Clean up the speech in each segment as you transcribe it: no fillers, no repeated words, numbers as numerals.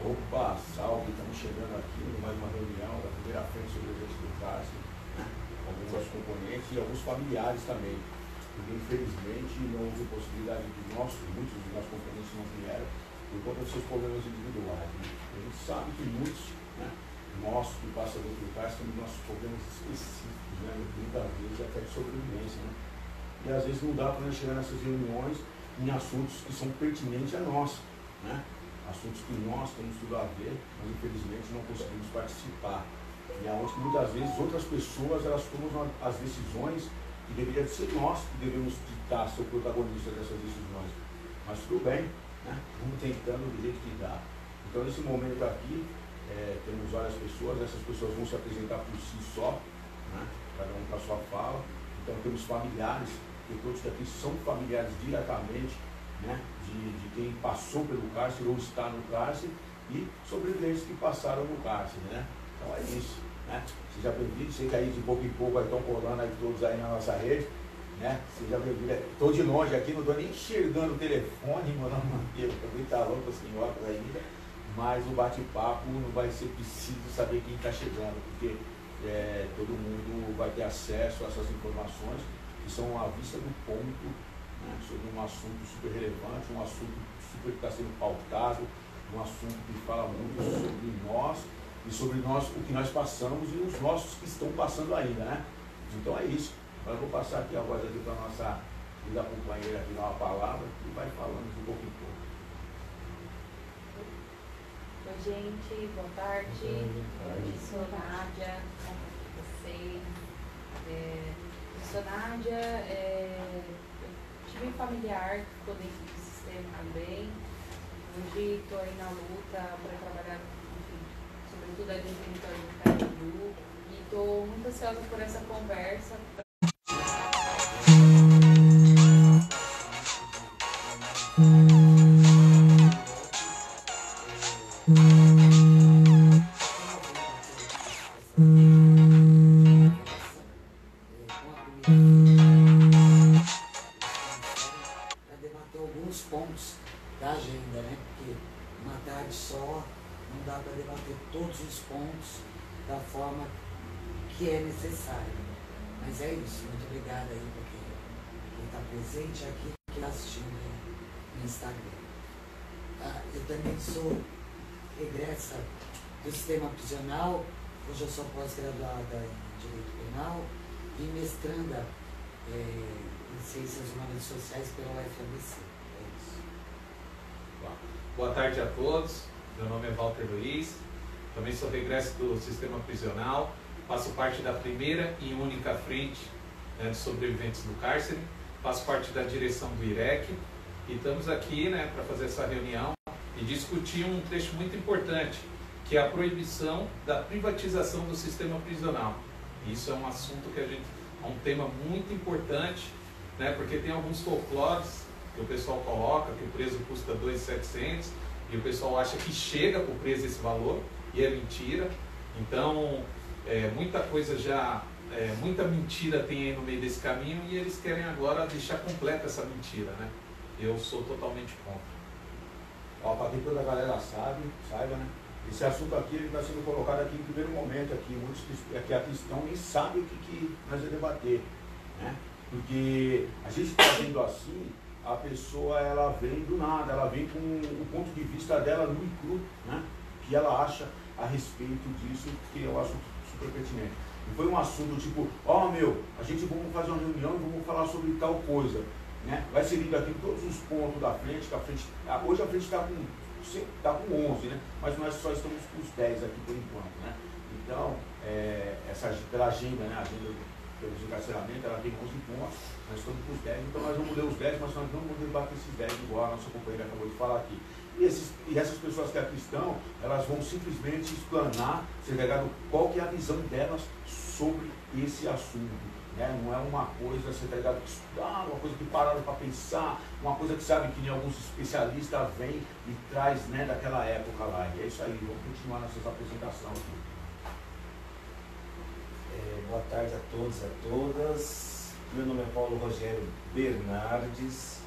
Opa, salve, estamos chegando aqui em mais uma reunião da primeira frente sobre o exército do cárcere, alguns componentes e alguns familiares também, porque infelizmente não houve possibilidade de muitos dos nossos componentes não vieram por conta dos seus problemas individuais. Né? A gente sabe que muitos, né, nós que passamos dentro do cárcere temos nossos problemas específicos, né, muitas vezes até de sobrevivência, né? E às vezes não dá para nós chegar nessas reuniões em assuntos que são pertinentes a nós, né? Assuntos que nós temos tudo a ver, mas infelizmente não conseguimos participar. E aonde muitas vezes outras pessoas elas tomam as decisões que deveria ser nós que devemos ditar ser o protagonista dessas decisões. Mas tudo bem, né? Vamos tentando do jeito que dá. Então nesse momento aqui, temos várias pessoas, essas pessoas vão se apresentar por si só, né? Cada um com a sua fala. Então temos familiares, que todos aqui são familiares diretamente, né, de quem passou pelo cárcere ou está no cárcere e sobreviventes que passaram no cárcere, né? Então é isso, né? Seja bem-vindo, sei que aí de pouco em pouco estão colando aí todos aí na nossa rede, né? Seja bem-vindo. Estou de longe aqui, não estou nem enxergando o telefone, mano, eu também está louco assim, óculos ainda, mas o bate-papo não vai ser preciso saber quem está chegando, porque todo mundo vai ter acesso a essas informações que são à vista do ponto, né, sobre um assunto super relevante, um assunto super que está sendo pautado, um assunto que fala muito sobre nós e sobre nós, o que nós passamos e os nossos que estão passando ainda, né? Então é isso. Agora eu vou passar aqui a voz aqui para a nossa querida companheira aqui dar uma palavra e vai falando de pouco em pouco. Oi gente, boa tarde. Eu sou Nádia, como vocês? Eu sou Nádia, tive um familiar que ficou dentro do sistema também. Hoje estou aí na luta para trabalhar, enfim, sobretudo aí no território do Carandiru. E estou muito ansiosa por essa conversa. Pontos da agenda, né? Porque uma tarde só não dá para debater todos os pontos da forma que é necessário. Mas é isso, muito obrigada aí para quem está presente aqui, que está assistindo no Instagram. Eu também sou regressa do sistema prisional, hoje eu sou pós-graduada em Direito Penal e mestranda em Ciências Humanas e Sociais pela UFABC. Boa tarde a todos, meu nome é Walter Luiz, também sou regresso do sistema prisional, faço parte da primeira e única frente, né, de sobreviventes do cárcere, faço parte da direção do IREC e estamos aqui, né, para fazer essa reunião e discutir um trecho muito importante, que é a proibição da privatização do sistema prisional. Isso é um assunto que é um tema muito importante, né, porque tem alguns folclores que o pessoal coloca, que o preso custa 2.700 e o pessoal acha que chega para o preso esse valor, e é mentira. Então, muita coisa muita mentira tem aí no meio desse caminho e eles querem agora deixar completa essa mentira, né? Eu sou totalmente contra. Para que toda a galera saiba, né? Esse assunto aqui está sendo colocado aqui em primeiro momento, aqui, muitos que aqui estão nem sabem o que nós vamos debater, né? Porque a gente está vendo assim, a pessoa ela vem do nada, ela vem com o ponto de vista dela nu e cru, né? Que ela acha a respeito disso, que é um assunto super pertinente. E foi um assunto tipo, a gente vamos fazer uma reunião e vamos falar sobre tal coisa, né? Vai ser lido aqui todos os pontos da frente, hoje a frente está com 11, né? Mas nós só estamos com os 10 aqui por enquanto, né? Então, pela agenda, né? A agenda pelo encarceramento, ela tem 11 pontos, nós estamos com os 10, então nós vamos ler os 10, mas nós não vamos debater esses 10 igual a nossa companheira acabou de falar aqui. E essas pessoas que aqui estão, elas vão simplesmente explanar, ser legado qual que é a visão delas sobre esse assunto. Né? Não é uma coisa, você tá ligado, que estudar, uma coisa que pararam para pensar, uma coisa que sabe que nem alguns especialistas vêm e traz, né, daquela época lá. E é isso aí, vamos continuar nessas apresentações aqui. Boa tarde a todos e a todas. Meu nome é Paulo Rogério Bernardes,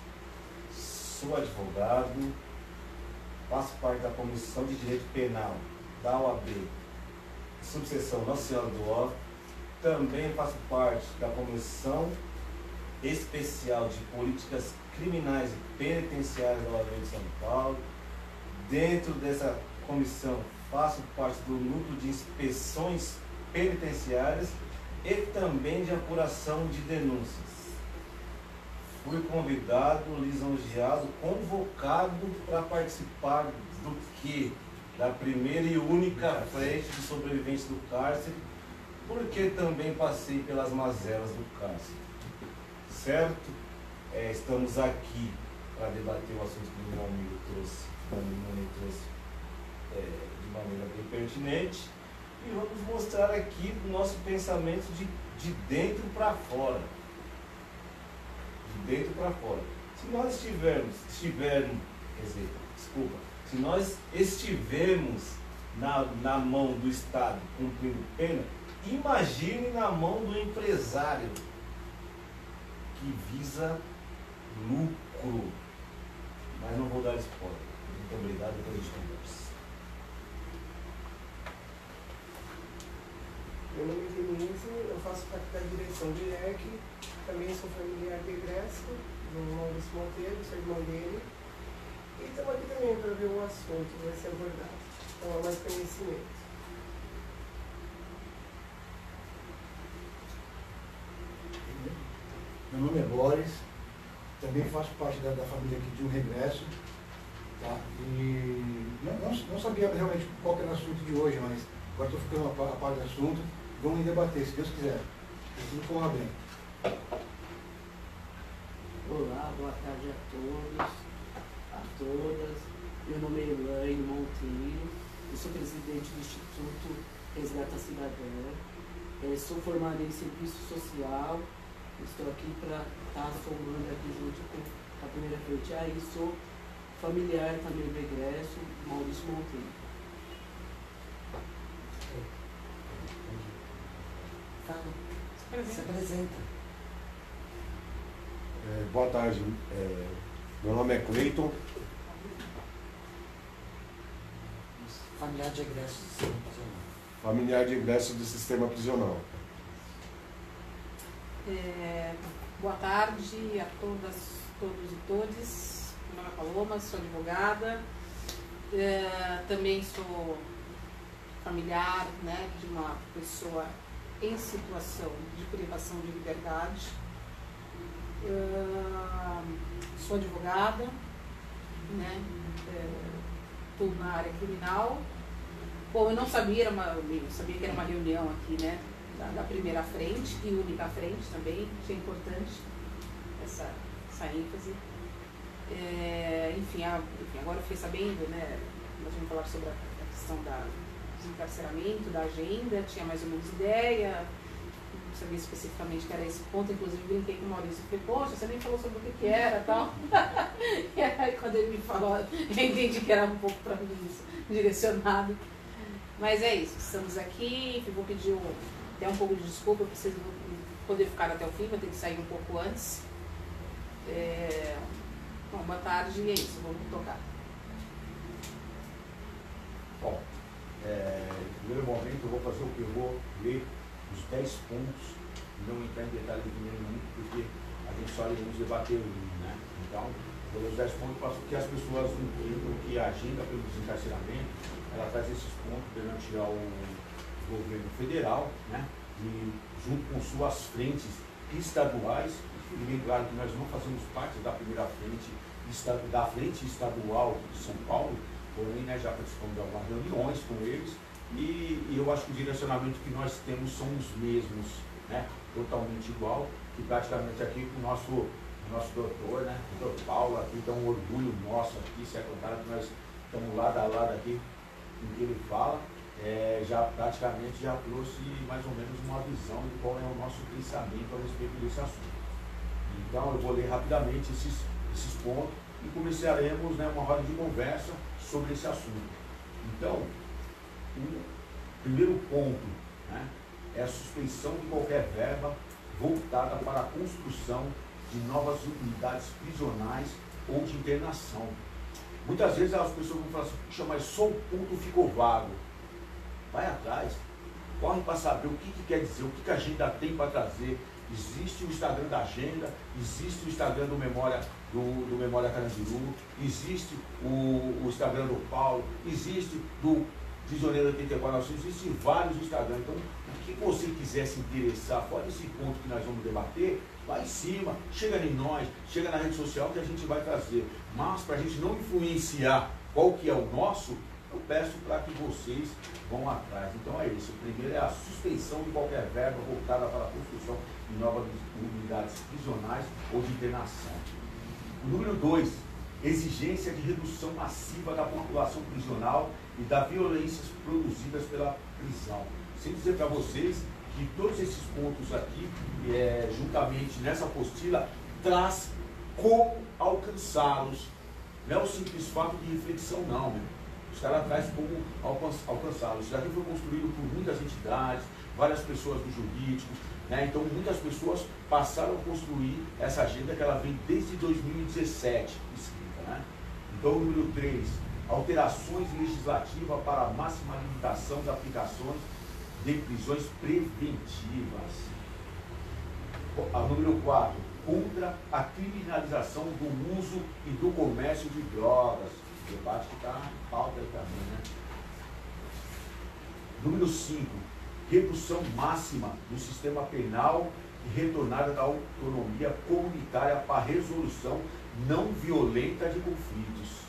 sou advogado, faço parte da Comissão de Direito Penal da OAB, subseção Nossa Senhora do Ó. Também faço parte da Comissão Especial de Políticas Criminais e Penitenciárias da OAB de São Paulo. Dentro dessa comissão, faço parte do núcleo de inspeções penitenciárias e também de apuração de denúncias. Fui convidado, lisonjeado, convocado para participar do que? Da primeira e única frente de sobreviventes do cárcere, porque também passei pelas mazelas do cárcere. Certo? Estamos aqui para debater o assunto que o meu amigo trouxe, de maneira bem pertinente, e vamos mostrar aqui o nosso pensamento de dentro para fora. De dentro para fora. Se nós se nós estivermos na mão do Estado cumprindo pena, imagine na mão do empresário que visa lucro. Mas não vou dar spoiler. Muito obrigado, depois a gente conversa. Meu nome é Denise, eu faço parte da direção de IREC, também sou familiar de egresso, do Maurício Monteiro, sou irmão dele. E estamos aqui também para ver o assunto que vai ser abordado, para mais conhecimento. Meu nome é Boris, também faço parte da família aqui de um regresso, tá? E não sabia realmente qual que era o assunto de hoje, mas agora estou ficando a par do assunto. Vamos debater, se Deus quiser. Que tudo corra bem. Olá, boa tarde a todos, a todas. Meu nome é Elaine Monteiro, eu sou presidente do Instituto Resgata Cidadã, sou formada em Serviço Social, estou aqui para estar somando aqui junto com a primeira frente. Aí sou familiar também do egresso, Maurício Monteiro. Fala, se apresenta. Boa tarde, meu nome é Cleiton. Familiar de egresso do sistema prisional. Familiar de egresso do sistema prisional. Boa tarde a todas, todos e todes. Meu nome é Paloma, sou advogada. Também sou familiar, né, de uma pessoa em situação de privação de liberdade. Sou advogada, né, estou na área criminal. Bom, eu não sabia, eu sabia que era uma reunião aqui, né, da primeira frente e única frente também, achei importante essa ênfase. Enfim, agora eu fiquei sabendo, né, nós vamos falar sobre a questão do encarceramento, da agenda, tinha mais ou menos ideia, não sabia especificamente que era esse ponto, inclusive brinquei com o Maurício e falei, poxa, você nem falou sobre o que era e tal. E aí quando ele me falou, eu entendi que era um pouco para mim isso, direcionado. Mas é isso, estamos aqui, vou pedir até um pouco de desculpa, eu preciso poder ficar até o fim, vou ter que sair um pouco antes. Bom, boa tarde e é isso, vamos tocar. Bom, no primeiro momento eu vou fazer o que? Eu vou ler os 10 pontos e não entrar em detalhes de nenhum, porque a gente só iremos debater um, né? Então, vou ler os 10 pontos para que as pessoas entendam que a agenda pelo desencarceramento, ela traz esses pontos perante ao governo federal, né? E junto com suas frentes estaduais, e bem claro que nós não fazemos parte da primeira frente, da frente estadual de São Paulo, porém, né, já participamos de algumas reuniões com eles, e eu acho que o direcionamento que nós temos são os mesmos, né, totalmente igual, que praticamente aqui com o nosso doutor, né, o doutor Paulo, aqui dá um orgulho nosso aqui, se é contrário que nós estamos lado a lado aqui, em que ele fala, já praticamente já trouxe mais ou menos uma visão de qual é o nosso pensamento a respeito desse assunto. Então eu vou ler rapidamente esses pontos e começaremos, né, uma roda de conversa sobre esse assunto. Então, o primeiro ponto, né, é a suspensão de qualquer verba voltada para a construção de novas unidades prisionais ou de internação. Muitas vezes as pessoas vão falar assim, puxa, mas só o ponto ficou vago. Vai atrás, corre para saber o que quer dizer, o que a agenda tem para trazer. Existe o Instagram da agenda, existe o Instagram do Memória Carandiru, existe o Instagram do Paulo, existe do Prisioneiro 84 Nações, existem vários Instagrams. Então, o que você quiser se interessar, fora esse ponto que nós vamos debater, vai em cima, chega em nós, chega na rede social que a gente vai trazer. Mas para a gente não influenciar qual que é o nosso, eu peço para que vocês vão atrás. Então é isso. O primeiro é a suspensão de qualquer verba voltada para a construção de novas unidades prisionais ou de internação. O número 2, exigência de redução massiva da população prisional e das violências produzidas pela prisão. Sem dizer para vocês que todos esses pontos aqui, juntamente nessa apostila, traz como alcançá-los. Não é o simples fato de reflexão, não, né? Os caras trazem como alcançá-los. Isso daqui foi construído por muitas entidades, várias pessoas do jurídico, né? Então muitas pessoas passaram a construir essa agenda que ela vem desde 2017 escrita, né? Então, o número 3, alterações legislativas para a máxima limitação das aplicações de prisões preventivas. A número 4, contra a criminalização do uso e do comércio de drogas. O debate que está em pauta aí também, né? Número 5, redução máxima do sistema penal e retornada da autonomia comunitária para a resolução não violenta de conflitos.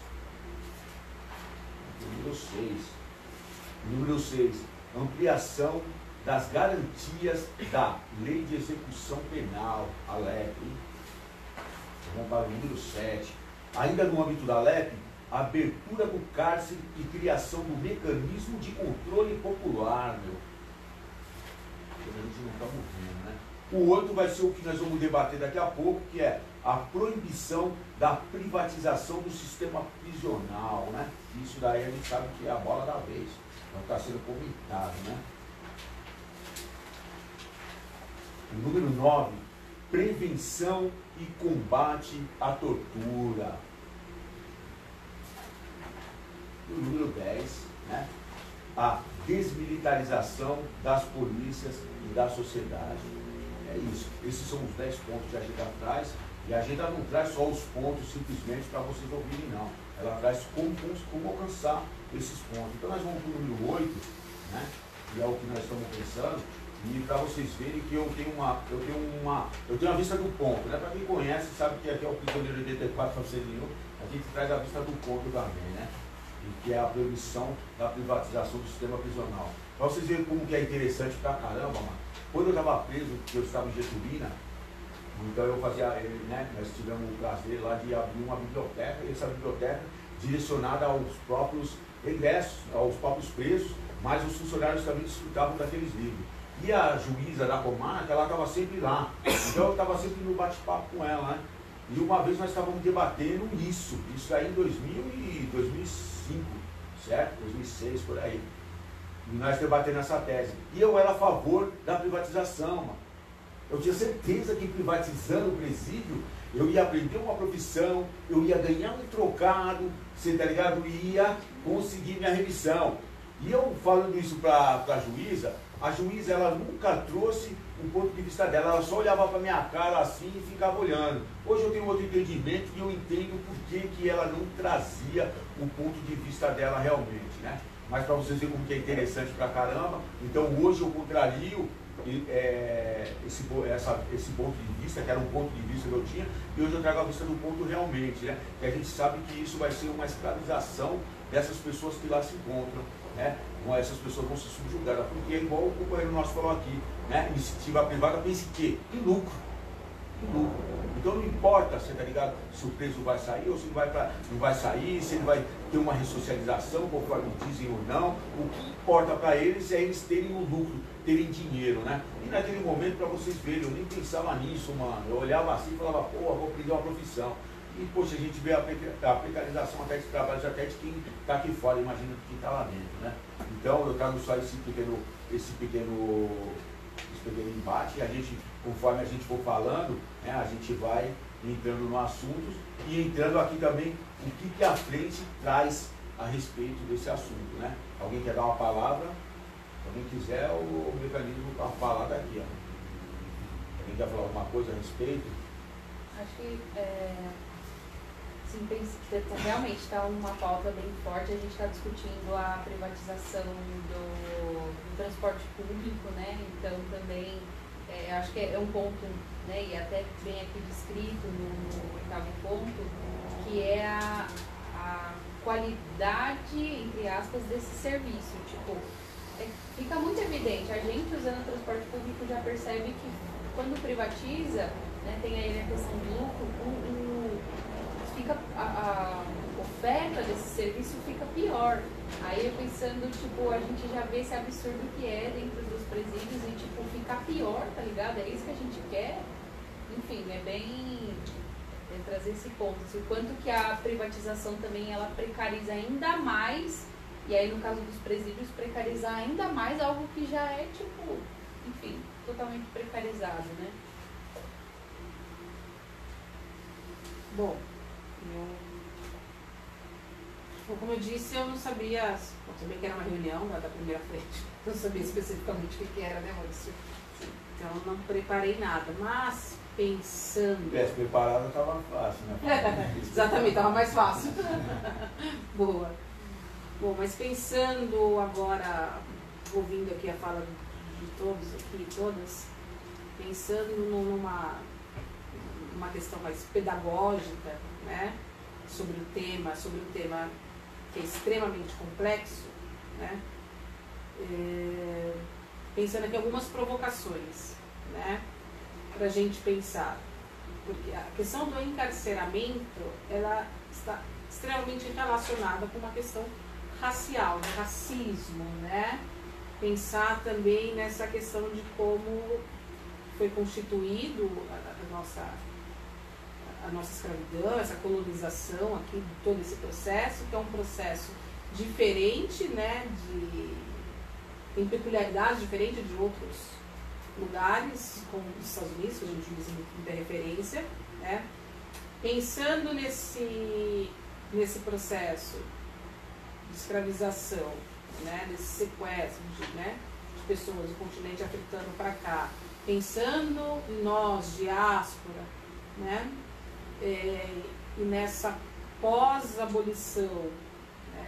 Número 6, ampliação das garantias da Lei de Execução Penal, a LEP. Vamos para o número 7. Ainda no âmbito da LEP, abertura do cárcere e criação do mecanismo de controle popular, meu. A gente não está movendo, né? O outro vai ser o que nós vamos debater daqui a pouco, que é a proibição da privatização do sistema prisional, né? Isso daí a gente sabe que é a bola da vez. Então está sendo comentado, né? O número 9, prevenção e combate à tortura. E o número 10, né? A desmilitarização das polícias e da sociedade. É isso. Esses são os 10 pontos que a agenda traz. E a agenda não traz só os pontos simplesmente para vocês ouvirem, não. Ela traz como alcançar esses pontos. Então nós vamos para o número 8, né? Que é o que nós estamos pensando. E para vocês verem que eu tenho a vista do ponto, né? Para quem conhece, sabe que aqui é o Prisioneiro 84 Nações, a gente traz a vista do ponto também, né? E que é a proibição da privatização do sistema prisional. Para vocês verem como que é interessante pra caramba, mano. Quando eu estava preso, eu estava em Getulina, então eu fazia, né? Nós tivemos o prazer lá de abrir uma biblioteca, e essa biblioteca direcionada aos próprios egressos, aos próprios presos, mas os funcionários também desfrutavam daqueles livros. E a juíza da comarca, ela estava sempre lá. Então eu estava sempre no bate-papo com ela, né? E uma vez nós estávamos debatendo isso aí em 2005, certo? 2006, por aí. E nós debatendo essa tese. E eu era a favor da privatização, mano. Eu tinha certeza que privatizando o presídio, eu ia aprender uma profissão, eu ia ganhar um trocado, você tá ligado? E ia conseguir minha remissão. E eu falando isso para a juíza ela nunca trouxe um ponto de vista dela, ela só olhava para minha cara assim e ficava olhando. Hoje eu tenho outro entendimento e eu entendo por que ela não trazia o ponto de vista dela realmente, né? Mas para vocês verem como que é interessante pra caramba, então hoje eu contrario esse ponto de vista, que era um ponto de vista que eu tinha, e hoje eu trago a vista do ponto realmente, né? Que a gente sabe que isso vai ser uma escravização dessas pessoas que lá se encontram, né? Essas pessoas vão ser subjugadas, porque é igual o companheiro nosso falou aqui, né? Iniciativa privada pensa em quê? Em lucro. Então não importa, você tá ligado, se o preso vai sair ou se não vai sair, se ele vai ter uma ressocialização, conforme dizem ou não. O que importa para eles é eles terem o lucro, terem dinheiro, né? E naquele momento, para vocês verem, eu nem pensava nisso, mano. Eu olhava assim e falava, pô, eu vou aprender uma profissão. E, poxa, a gente vê a precarização até de trabalho, até de quem está aqui fora, imagina quem está lá dentro, né? Então, eu trago só esse pequeno embate, e a gente, conforme a gente for falando, né, a gente vai entrando no assunto e entrando aqui também o que a frente traz a respeito desse assunto, né? Alguém quer dar uma palavra? Se alguém quiser, o mecanismo está falado aqui, ó. Alguém quer falar alguma coisa a respeito? Acho que sim, realmente está uma pauta bem forte. A gente está discutindo a privatização do transporte público, né? Então também acho que é um ponto, né? E até bem aqui descrito no 8º ponto, que é a qualidade, entre aspas, desse serviço. Tipo, fica muito evidente, a gente usando o transporte público já percebe que quando privatiza, né, tem aí a questão do lucro, fica a oferta desse serviço fica pior. Aí eu pensando, tipo, a gente já vê esse absurdo que é dentro dos presídios e, tipo, ficar pior, tá ligado? É isso que a gente quer. Enfim, é bem trazer esse ponto, assim, o quanto que a privatização também ela precariza ainda mais, e aí no caso dos presídios precarizar ainda mais algo que já é, tipo, enfim, totalmente precarizado, né? Bom, como eu disse, eu não sabia que era uma reunião da primeira frente, não sabia especificamente o que era, né, Maurício? Então eu não preparei nada, mas pensando... Se tivesse preparado, estava fácil, né? Exatamente, estava mais fácil. Boa. Bom, mas pensando agora, ouvindo aqui a fala de todos aqui, todas, pensando numa questão mais pedagógica, né, sobre um tema que é extremamente complexo, né, pensando aqui algumas provocações, né, para a gente pensar, porque a questão do encarceramento, ela está extremamente relacionada com uma questão racial, né, racismo, né, pensar também nessa questão de como foi constituído a nossa escravidão, essa colonização aqui, todo esse processo, que é um processo diferente, né, tem peculiaridades diferentes de outros lugares, como os Estados Unidos, que a gente usa muita referência, né, pensando nesse processo de escravização, né, nesse sequestro de pessoas do continente africano para cá, pensando em nós, diáspora, né, e nessa pós-abolição, né,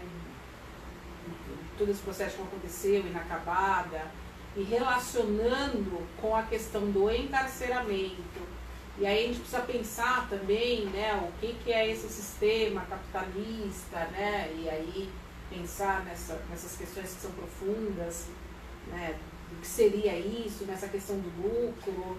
todo esse processo que aconteceu, inacabada, e relacionando com a questão do encarceramento. E aí a gente precisa pensar também, né, o que é esse sistema capitalista, né, e aí pensar nessas questões que são profundas, né, do que seria isso, nessa questão do lucro.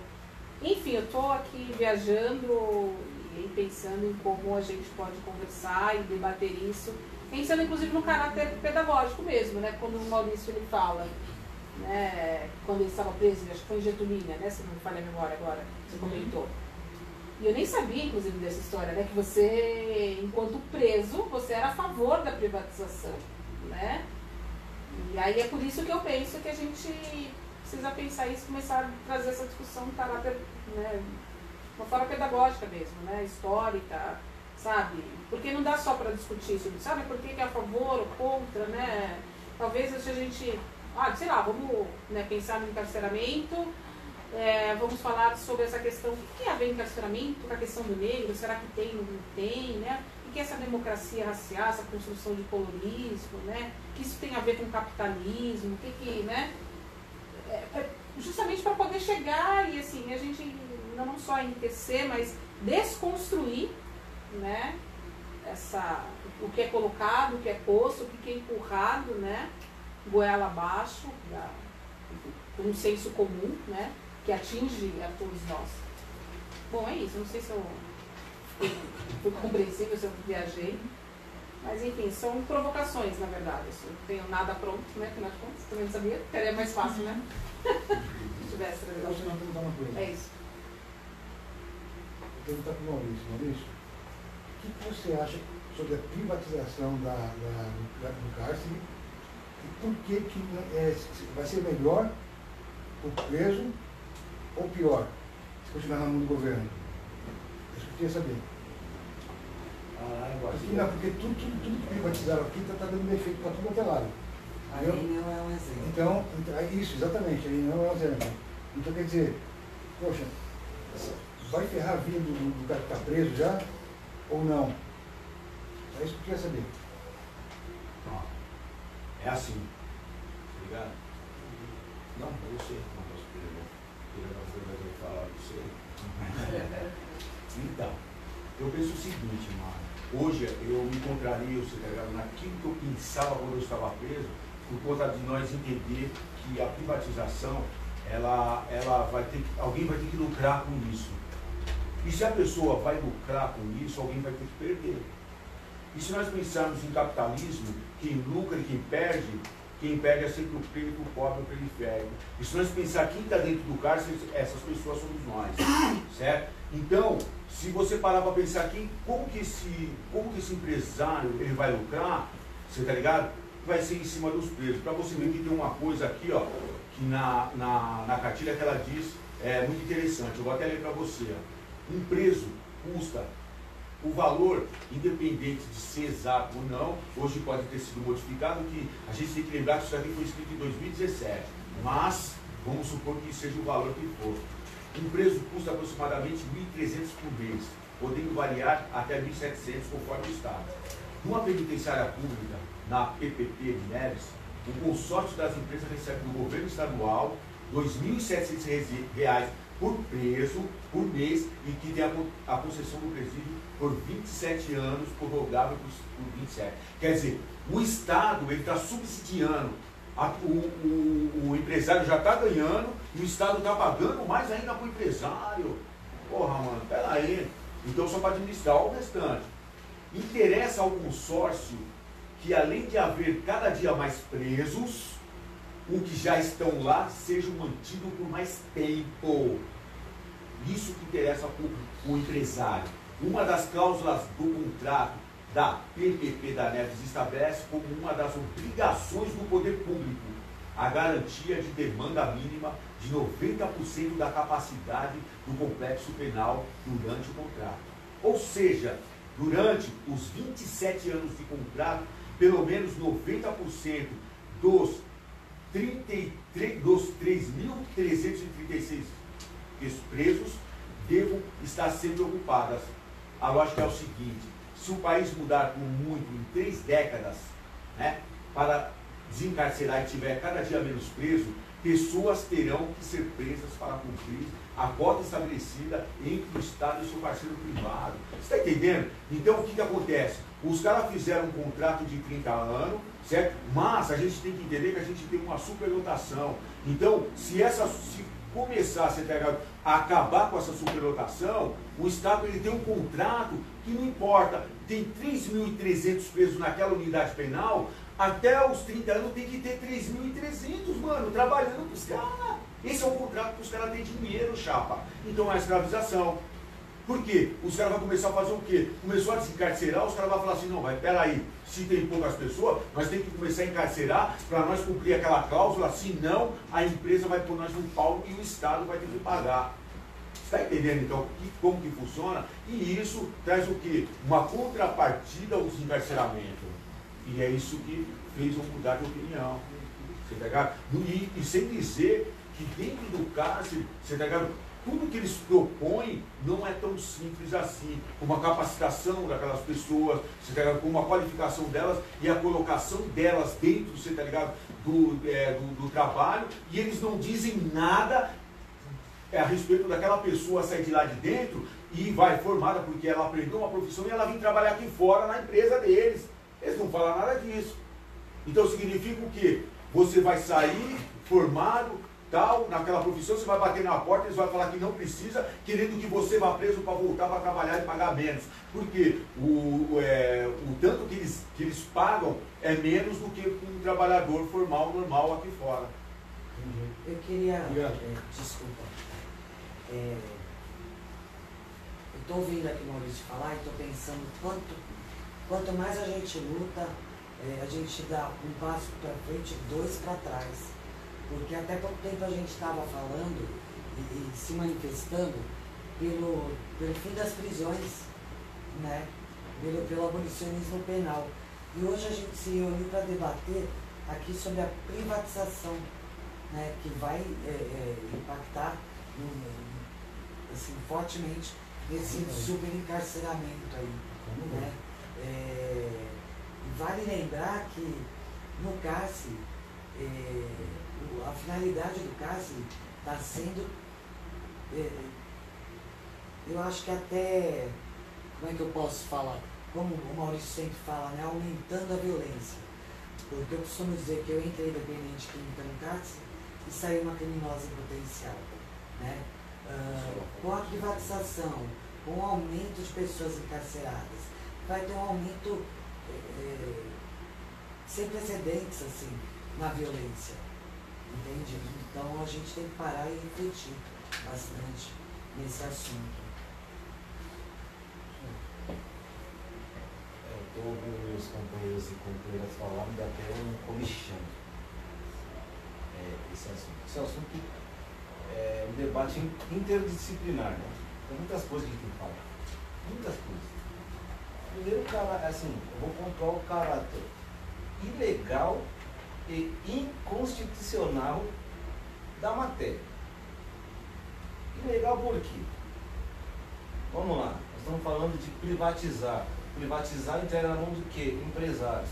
Enfim, eu estou aqui viajando e pensando em como a gente pode conversar e debater isso, pensando inclusive no caráter pedagógico mesmo, né, quando o Maurício ele fala, né, quando ele estava preso, acho que foi em Getulina, né, se não me falha a memória agora, você comentou. E eu nem sabia, inclusive, dessa história, né, que você, enquanto preso, você era a favor da privatização, né? E aí é por isso que eu penso que a gente precisa pensar isso, começar a trazer essa discussão no caráter, né, uma forma pedagógica mesmo, né, histórica, sabe? Porque não dá só para discutir sobre, sabe, por que é a favor ou contra, né? Talvez se a gente, sei lá, vamos, né, pensar no encarceramento, vamos falar sobre essa questão, o que tem a ver encarceramento com a questão do negro, será que tem ou não tem, né? O que é essa democracia racial, essa construção de colorismo, né? O que isso tem a ver com o capitalismo, o que né? Justamente para poder chegar e assim, a gente não só enriquecer, mas desconstruir, né? O que é colocado, o que é posto, o que é empurrado, né? Goela abaixo, por um senso comum, né? Que atinge a todos nós. Bom, é isso. Eu não sei se eu fui compreensível, se eu viajei. Mas, enfim, são provocações, na verdade. Eu não tenho nada pronto, né? Afinal de contas, também não sabia. Seria mais fácil, né? Se tivesse Eu vou perguntar uma coisa. É isso. Vou perguntar para o Maurício. Maurício, o que você acha sobre a privatização do cárcere? E por que vai ser melhor o preso ou pior, se continuar na mão do governo? Isso que eu queria saber. Porque, não, porque tudo que privatizaram aqui está dando efeito para tudo quanto é lado. A Enel é um exemplo. Então, isso, exatamente, a Enel é um exemplo. Então, quer dizer, poxa, vai ferrar a vida do cara que está preso já ou não? É isso que eu queria saber. é assim, tá ligado? Não, eu sei, não posso querer não foi mais eu falar do seu. Então, eu penso o seguinte, mano. Hoje eu me encontraria, você tá ligado, naquilo que eu pensava quando eu estava preso, por conta de nós entender que a privatização, ela vai ter que, alguém vai ter que lucrar com isso. E se a pessoa vai lucrar com isso, alguém vai ter que perder. E se nós pensarmos em capitalismo, quem lucra e quem perde é sempre o preto, o pobre, o periférico. E se nós pensar quem está dentro do cárcere, essas pessoas somos nós, certo? Então, se você parar para pensar como que esse empresário ele vai lucrar, você tá ligado? Vai ser em cima dos presos. Para você ver que tem uma coisa aqui, ó, que na cartilha que ela diz, é muito interessante, eu vou até ler para você. Ó. Um preso custa o valor, independente de ser exato ou não, hoje pode ter sido modificado, que a gente tem que lembrar que isso aqui foi escrito em 2017, mas vamos supor que seja o valor que for. Um preso custa aproximadamente R$ 1.300 por mês, podendo variar até R$ 1.700 conforme o estado. Numa penitenciária pública, na PPP de Neves, o consórcio das empresas recebe do governo estadual R$ 2.700 por preso por mês e que tem a concessão do presídio por 27 anos, prorrogável por 27. Quer dizer, o Estado está subsidiando, o empresário já está ganhando e o Estado está pagando mais ainda para o empresário. Porra, mano, peraí. Então só para administrar o restante. Interessa ao consórcio que, além de haver cada dia mais presos, os que já estão lá sejam mantidos por mais tempo. Isso que interessa para o empresário. Uma das cláusulas do contrato da PPP da Neves estabelece como uma das obrigações do poder público a garantia de demanda mínima de 90% da capacidade do complexo penal durante o contrato. Ou seja, durante os 27 anos de contrato, pelo menos 90% dos 3.336 presos devam estar sendo ocupadas. A lógica é o seguinte: se o país mudar por muito em 3 décadas, né, para desencarcerar e tiver cada dia menos preso, pessoas terão que ser presas para cumprir a cota estabelecida entre o Estado e seu parceiro privado. Você está entendendo? Então o que acontece? Os caras fizeram um contrato de 30 anos, certo? Mas a gente tem que entender que a gente tem uma superlotação. Então, se começar a acabar com essa superlotação, o Estado ele tem um contrato que não importa, tem 3.300 presos naquela unidade penal, até os 30 anos tem que ter 3.300, mano, trabalhando para os caras. Esse é um contrato que os caras têm dinheiro, chapa. Então é a escravização. Por quê? Os caras vão começar a fazer o quê? Começou a desencarcerar, os caras vão falar assim, não, mas peraí, se tem poucas pessoas, nós temos que começar a encarcerar para nós cumprir aquela cláusula, senão a empresa vai pôr nós no pau e o Estado vai ter que pagar. Você está entendendo então como que funciona? E isso traz o quê? Uma contrapartida ao desencarceramento. E é isso que fez eu mudar de opinião. Você tá ligado? E sem dizer que dentro do cárcere, você tá ligado? Tudo que eles propõem não é tão simples assim. Uma capacitação daquelas pessoas, você tá ligado? Com uma qualificação delas e a colocação delas dentro, você tá ligado? Do trabalho, e eles não dizem nada a respeito daquela pessoa sair de lá de dentro e vai formada porque ela aprendeu uma profissão e ela vem trabalhar aqui fora na empresa deles. Eles não falam nada disso. Então significa o quê? Você vai sair formado, tal, naquela profissão, você vai bater na porta, eles vão falar que não precisa, querendo que você vá preso para voltar para trabalhar e pagar menos. Porque o tanto que eles pagam é menos do que um trabalhador formal, normal aqui fora. Eu queria... desculpa. Eu estou ouvindo aqui o Maurício falar e estou pensando quanto mais a gente luta, a gente dá um passo para frente e 2 para trás. Porque até pouco tempo a gente estava falando e se manifestando pelo fim das prisões, né? Pelo abolicionismo penal. E hoje a gente se reuniu para debater aqui sobre a privatização, né? Que vai impactar assim, fortemente nesse superencarceramento aí, né? Vale lembrar que no cárcere, a finalidade do cárcere está sendo, eu acho que até, como é que eu posso falar? Como o Maurício sempre fala, né? Aumentando a violência. Porque eu costumo dizer que eu entrei dependente química no cárcere e saí uma criminosa em potencial, né? Com a privatização, com o aumento de pessoas encarceradas, vai ter um aumento sem precedentes assim, na violência, entende? Então a gente tem que parar e refletir bastante nesse assunto. Eu estou ouvindo meus companheiros e companheiras falar, me dá até um comichão esse assunto. Esse assunto é um debate interdisciplinar, né? Tem muitas coisas que a gente tem que falar. Muitas coisas. Primeiro, assim, eu vou pontuar o caráter ilegal e inconstitucional da matéria. Ilegal por quê? Vamos lá, nós estamos falando de privatizar. Privatizar entrega na mão de quê? Empresários.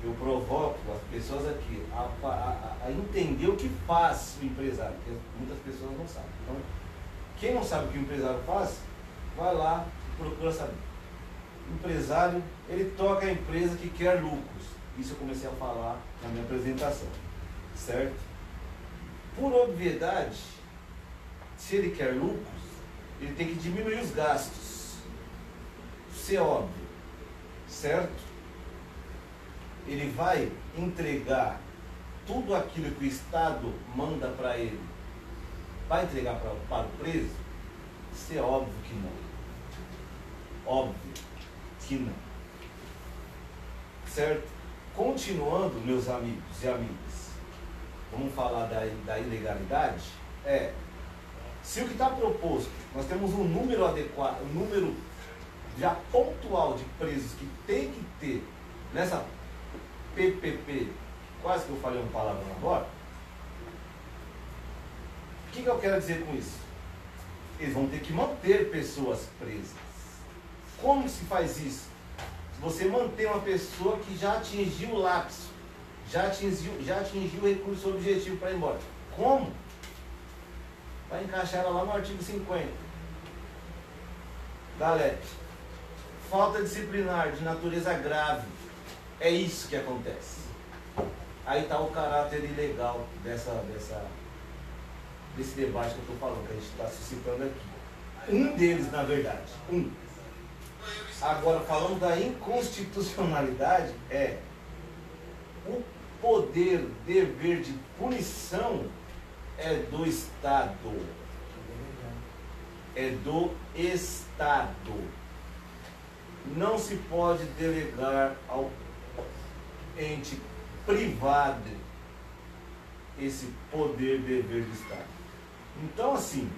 Eu provoco as pessoas aqui a entender o que faz o empresário, porque muitas pessoas não sabem. Então, quem não sabe o que o empresário faz, vai lá e procura saber. O empresário, ele toca a empresa que quer lucros. Isso eu comecei a falar na minha apresentação, certo? Por obviedade, se ele quer lucros, ele tem que diminuir os gastos. Isso é óbvio, certo? Ele vai entregar tudo aquilo que o Estado manda para ele, vai entregar para o preso? Isso é óbvio que não. Óbvio que não. Certo? Continuando, meus amigos e amigas, vamos falar da ilegalidade? Se o que está proposto, nós temos um número adequado, um número já pontual de presos que tem que ter nessa PPP, quase que eu falei uma palavra agora. O que eu quero dizer com isso? Eles vão ter que manter pessoas presas. Como se faz isso? Você mantém uma pessoa que já atingiu o lapso, já atingiu o recurso objetivo para ir embora. Como? Vai encaixar ela lá no artigo 50 da LEP. Falta disciplinar de natureza grave. É isso que acontece. Aí está o caráter ilegal desse debate que eu estou falando, que a gente está suscitando aqui. Um deles, na verdade. Agora, falando da inconstitucionalidade, o poder, dever de punição é do Estado. É do Estado. Não se pode delegar ao ente privado esse poder, dever do Estado. Então, assim,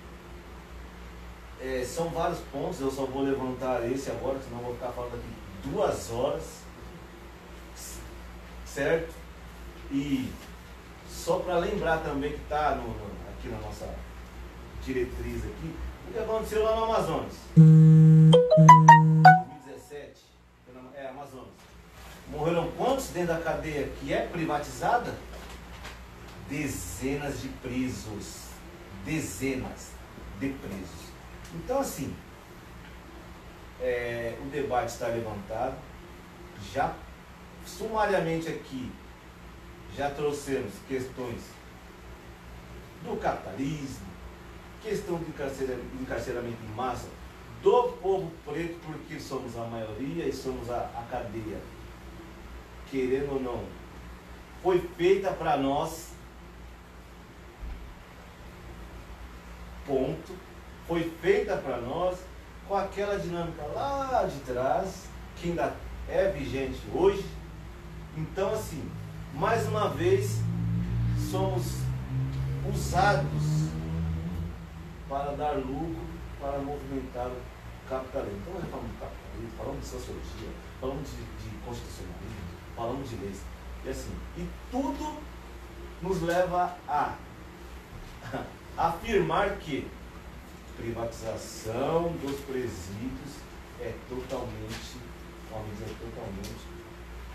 são vários pontos, eu só vou levantar esse agora, senão eu vou ficar falando aqui 2 horas, certo? E só para lembrar também que está aqui na nossa diretriz aqui, o que aconteceu lá no Amazonas. 2017, Amazonas. Morreram quantos dentro da cadeia que é privatizada? Dezenas de presos. Dezenas de presos. Então, assim, o debate está levantado. Já sumariamente aqui, já trouxemos questões do capitalismo, questão do encarceramento em massa do povo preto, porque somos a maioria e somos a cadeia, querendo ou não, foi feita para nós, ponto, foi feita para nós com aquela dinâmica lá de trás, que ainda é vigente hoje. Então, assim, mais uma vez, somos usados para dar lucro para movimentar o capitalismo. Então, reforma do capitalismo, falamos de sociologia, falamos de constitucionalismo, falamos de leis. E assim, e tudo nos leva a afirmar que privatização dos presídios é totalmente, vamos dizer, totalmente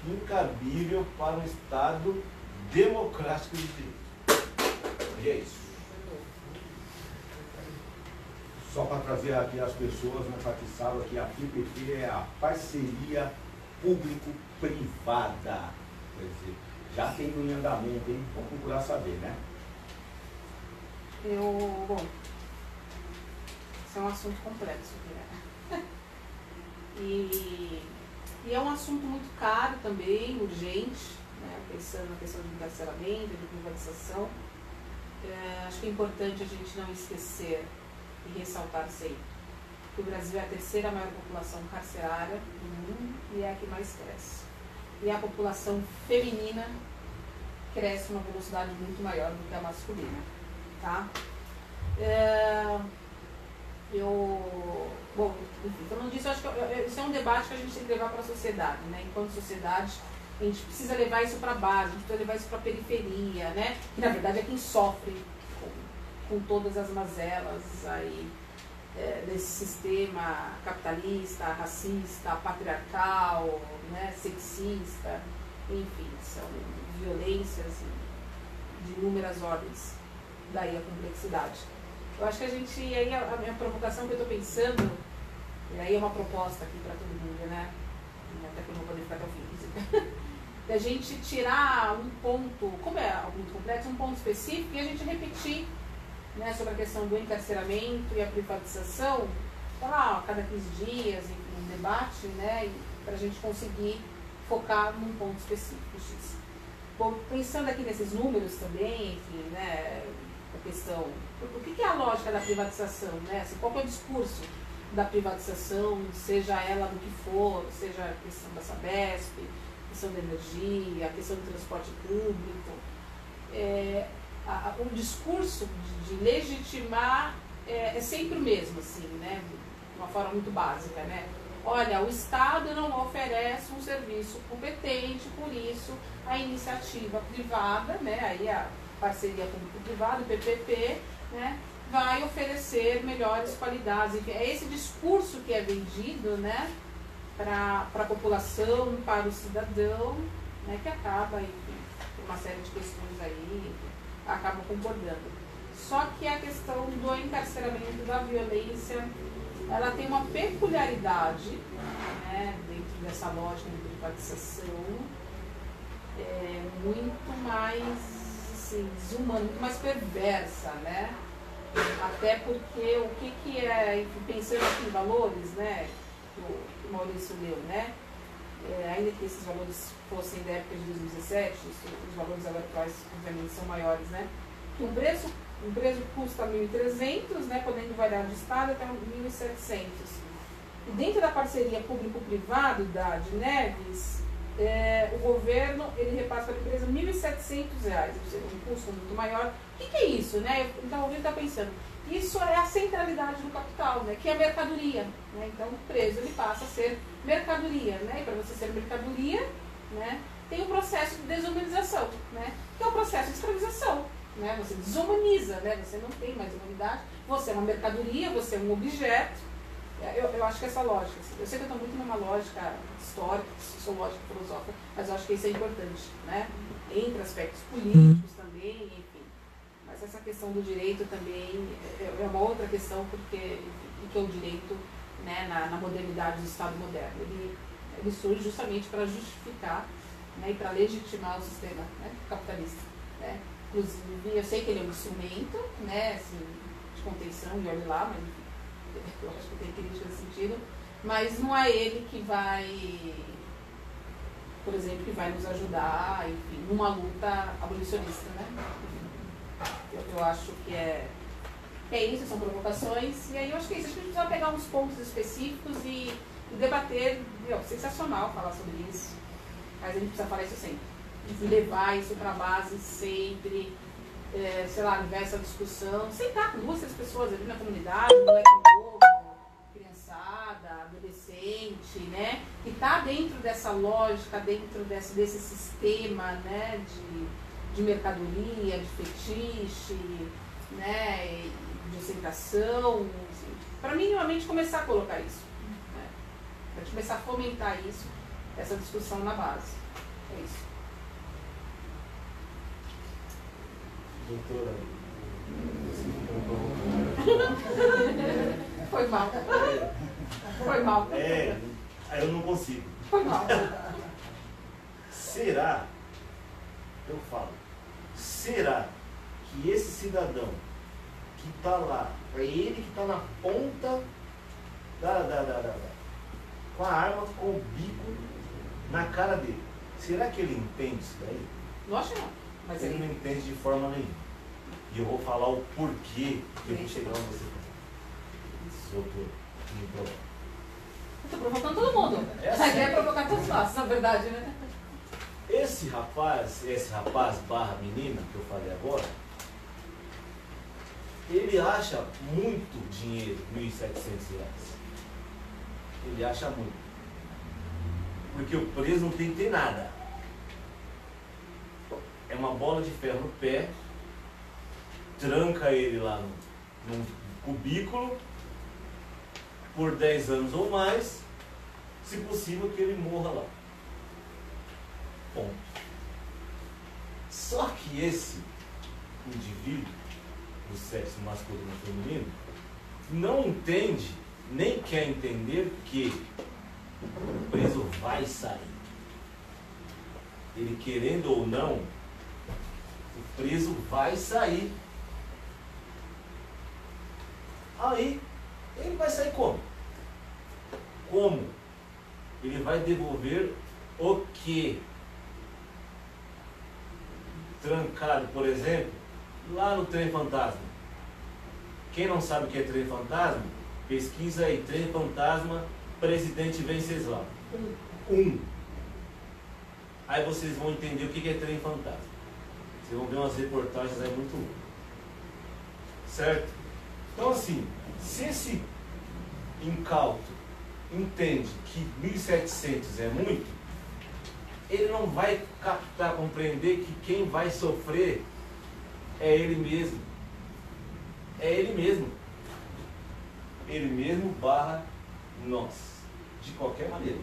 incabível para um Estado democrático de direito. E é isso. Só para trazer aqui as pessoas, né, para que saibam que a PPP é a parceria público-privada. Quer dizer, já tem em andamento, hein? Vamos procurar saber, né? Bom, isso é um assunto complexo, né? E é um assunto muito caro também, urgente, né? Pensando na questão de encarceramento, de privatização. Acho que é importante a gente não esquecer e ressaltar sempre que o Brasil é a terceira maior população carcerária do mundo e é a que mais cresce. E a população feminina cresce uma velocidade muito maior do que a masculina. Tá? Bom, enfim, falando disso, acho que isso é um debate que a gente tem que levar para a sociedade, né? Enquanto sociedade, a gente precisa levar isso para a base, a gente precisa levar isso para a periferia, né? Que na verdade é quem sofre com todas as mazelas aí desse sistema capitalista, racista, patriarcal, né? Sexista, enfim, são violências de inúmeras ordens. Daí a complexidade. Eu acho que a gente, aí a minha provocação que eu estou pensando, e aí é uma proposta aqui para todo mundo, né? Até que eu não vou poder ficar até o fim, da gente tirar um ponto, como é algo muito complexo, um ponto específico e a gente repetir, né, sobre a questão do encarceramento e a privatização, falar a cada 15 dias, enfim, um debate, né? Para a gente conseguir focar num ponto específico X. Bom, pensando aqui nesses números também, enfim, né? A questão, o que é a lógica da privatização, né? Assim, qual é o discurso da privatização, seja ela do que for, seja a questão da Sabesp, a questão da energia, a questão do transporte público, o discurso de legitimar é sempre o mesmo, assim, né? De uma forma muito básica, né? Olha, o Estado não oferece um serviço competente, por isso a iniciativa privada, né? Aí a parceria público-privada, o PPP, né, vai oferecer melhores qualidades. Enfim, é esse discurso que é vendido, né, para a população, para o cidadão, né, que acaba, enfim, por uma série de questões aí, acaba concordando. Só que a questão do encarceramento, da violência, ela tem uma peculiaridade, né, dentro dessa lógica de privatização, muito mais desumana, muito mais perversa, né? Até porque o que é, pensando aqui em valores, né? Que o Maurício leu, né? Ainda que esses valores fossem da época de 2017, os valores agora atuais, obviamente, são maiores, né? Que um preço custa 1.300, né? Podendo variar de estado até 1.700. E dentro da parceria público-privado da Neves, o governo ele repassa para a empresa R$ 1.700, ou seja, um custo muito maior. O que é isso, né? Então, alguém está pensando, isso é a centralidade do capital, né? Que é a mercadoria, né? Então, o preso ele passa a ser mercadoria, né? E para você ser mercadoria, né, tem o processo de desumanização, né? Que é o processo de escravização, né? Você desumaniza, né? Você não tem mais humanidade, você é uma mercadoria, você é um objeto. Eu acho que essa lógica, assim, eu sei que eu estou muito numa lógica histórica, sociológica, filosófica, mas eu acho que isso é importante, né? Entre aspectos políticos também, enfim. Mas essa questão do direito também é uma outra questão, porque o que é o direito, né, na modernidade do Estado moderno? Ele surge justamente para justificar, né, e para legitimar o sistema, né, capitalista, né? Inclusive, eu sei que ele é um instrumento, né, assim, de contenção, e olha lá, mas enfim, eu acho que tem crítica nesse sentido, mas não é ele que vai, por exemplo, que vai nos ajudar, enfim, numa luta abolicionista, né? Eu acho que é isso, são provocações, e aí eu acho que é isso, acho que a gente precisa pegar uns pontos específicos e debater, sensacional falar sobre isso, mas a gente precisa falar isso sempre, e levar isso para a base sempre, sei lá, levar essa discussão, sentar com 2, 3 pessoas ali na comunidade, um moleque novo, cliente, né? Que está dentro dessa lógica, dentro desse sistema, né? De mercadoria, de fetiche, né? De aceitação. Assim, para minimamente começar a colocar isso. Né? Para começar a fomentar isso, essa discussão na base. É isso. Doutora, Foi mal. Foi mal. Aí eu não consigo. Foi mal. Será, eu falo, será que esse cidadão que está lá, é ele que está na ponta com a arma, com o bico na cara dele, será que ele entende isso daí? Lógico que não. Mas Ele não entende de forma nenhuma. E eu vou falar o porquê que eu vou chegar onde você está. Doutor, me provoca. Eu tô provocando todo mundo. Essa A ideia é provocar todos nós, na verdade, né? Esse rapaz barra menina que eu falei agora, ele acha muito dinheiro, R$1.700. Ele acha muito. Porque o preso não tem que ter nada. É uma bola de ferro no pé, tranca ele lá num cubículo por 10 anos ou mais, se possível que ele morra lá. Ponto. Só que esse indivíduo, do sexo masculino e feminino, não entende, nem quer entender que o preso vai sair. Ele querendo ou não, o preso vai sair. Aí, ele vai sair como? Como? Ele vai devolver o quê? Trancado, por exemplo, lá no trem fantasma. Quem não sabe o que é trem fantasma, pesquisa aí, trem fantasma, Presidente Venceslau. Aí vocês vão entender o que é trem fantasma. Vocês vão ver umas reportagens aí muito loucas. Certo? Então assim, se esse incauto entende que 1.700 é muito, ele não vai captar, compreender que quem vai sofrer é ele mesmo. É ele mesmo. Ele mesmo barra nós. De qualquer maneira.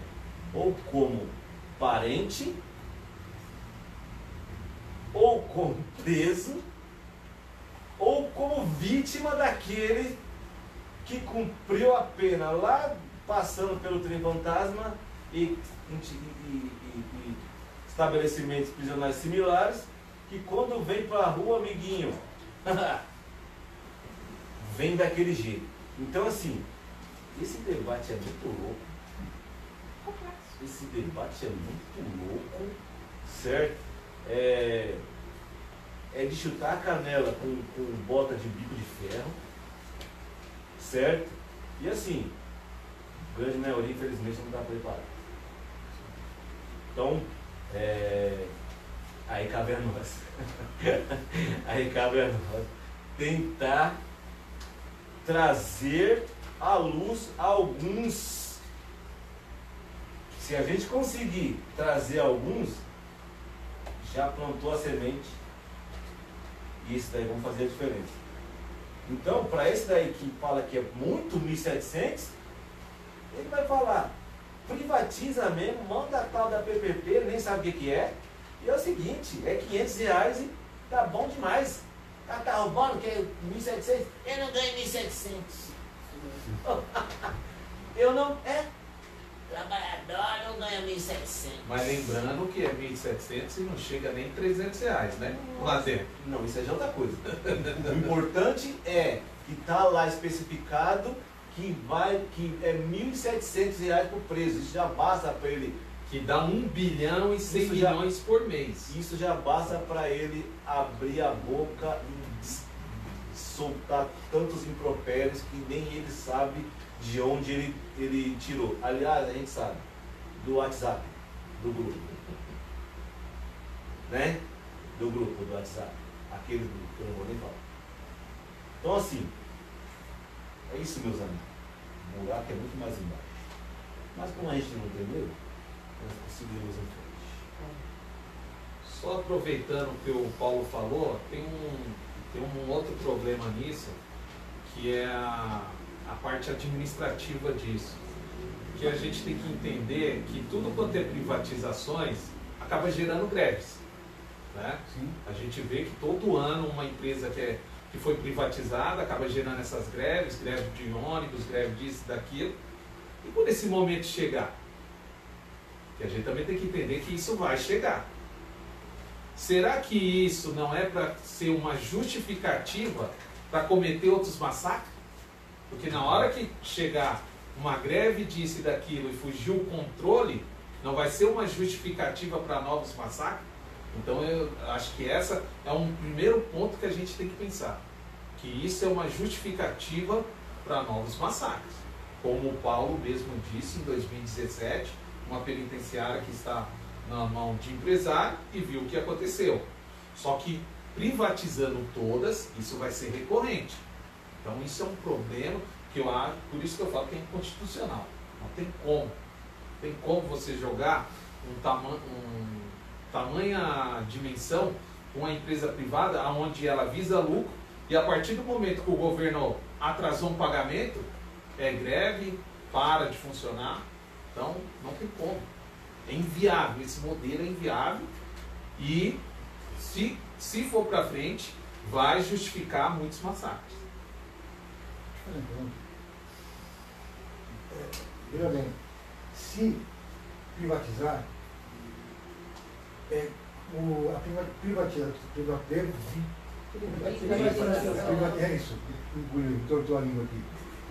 Ou como parente, ou como preso, ou como vítima daquele que cumpriu a pena lá passando pelo trem fantasma e estabelecimentos prisionais similares, que quando vem para a rua, amiguinho, vem daquele jeito. Então assim, esse debate é muito louco. Esse debate é muito louco, certo? É de chutar a canela com bota de bico de ferro, certo? E assim, a grande maioria, infelizmente, não está preparada. Então, aí cabe a nós. Aí cabe a nós tentar trazer à luz alguns. Se a gente conseguir trazer alguns, já plantou a semente. E isso daí vão fazer a diferença. Então, para esse daí que fala que é muito 1.700, ele vai falar, privatiza mesmo, manda a tal da PPP, ele nem sabe o que é. E é o seguinte, é R$500 e tá bom demais. Tá roubando que é 1.700? Eu não ganho 1.700. Eu não, trabalhador não ganha 1.700. Mas lembrando que é 1.700 e não chega nem R$300, né? Lá dentro. Não, isso é já outra coisa. O importante é que está lá especificado que é R$1.700 por preso. Isso já basta para ele. Que dá 1 bilhão e 100 milhões por mês. Isso já basta para ele abrir a boca e soltar tantos impropérios que nem ele sabe de onde ele tirou. Aliás, a gente sabe, do WhatsApp, do grupo. Né? Do grupo, do WhatsApp. Aquele grupo que eu não vou nem falar. Então assim, é isso, meus amigos. O buraco é muito mais embaixo. Mas como a gente não entendeu, nós conseguimos em frente. Só aproveitando o que o Paulo falou, tem um outro problema nisso, que é a parte administrativa disso. Que a gente tem que entender que tudo quanto é privatizações acaba gerando greves. Né? Sim. A gente vê que todo ano uma empresa que foi privatizada acaba gerando essas greves, greve de ônibus, greve disso, daquilo. E quando esse momento chegar, que a gente também tem que entender que isso vai chegar. Será que isso não é para ser uma justificativa para cometer outros massacres? Porque na hora que chegar uma greve disso e daquilo e fugir o controle, não vai ser uma justificativa para novos massacres? Então eu acho que essa é um primeiro ponto que a gente tem que pensar. Que isso é uma justificativa para novos massacres. Como o Paulo mesmo disse em 2017, uma penitenciária que está na mão de empresário e viu o que aconteceu. Só que privatizando todas, isso vai ser recorrente. Então isso é um problema que eu acho, por isso que eu falo que é inconstitucional. Não tem como. Não tem como você jogar tamanha dimensão com uma empresa privada onde ela visa lucro e a partir do momento que o governo atrasou um pagamento, é greve, para de funcionar. Então não tem como. É inviável, esse modelo é inviável e se for para frente vai justificar muitos massacres. Veja bem, se privatizar, é isso, entortou a língua aqui.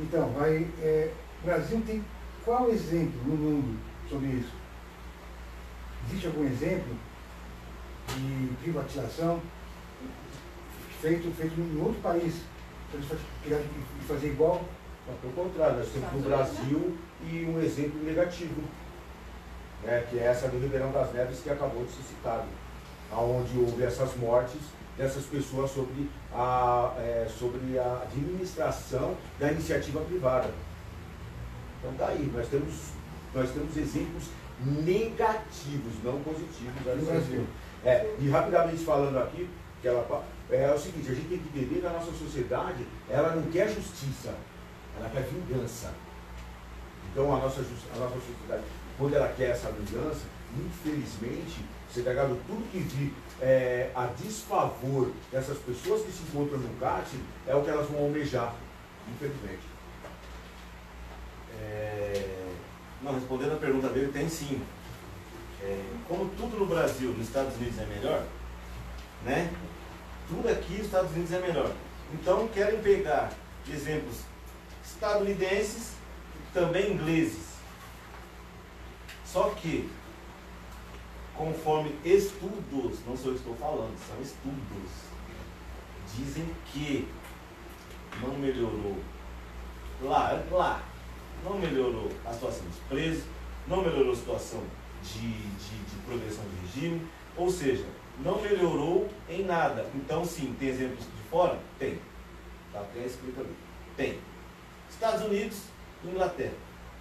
Então, o Brasil tem qual exemplo no mundo sobre isso? Existe algum exemplo de privatização feito em outro país? Para fazer igual? Pelo contrário, nós temos no Brasil e um exemplo negativo, né, que é essa do Ribeirão das Neves que acabou de ser citado, onde houve essas mortes dessas pessoas sobre a administração da iniciativa privada. Então tá aí, nós temos exemplos negativos, não positivos. No Brasil. E rapidamente falando aqui, que é o seguinte, a gente tem que entender que a nossa sociedade, ela não quer justiça, ela quer vingança. Então a nossa sociedade, quando ela quer essa vingança, infelizmente, você pegando tudo que vi a desfavor dessas pessoas que se encontram no cárcere, é o que elas vão almejar, infelizmente. Não, respondendo a pergunta dele, tem sim. Como tudo no Brasil, nos Estados Unidos é melhor, né? Tudo aqui nos Estados Unidos é melhor. Então querem pegar exemplos estadunidenses e também ingleses. Só que, conforme estudos, não sou eu que estou falando, são estudos, dizem que não melhorou lá não melhorou a situação dos presos, não melhorou a situação de progressão do regime, ou seja, não melhorou em nada. Então, sim, tem exemplos de fora? Tem. Está até escrito ali. Tem. Estados Unidos e Inglaterra.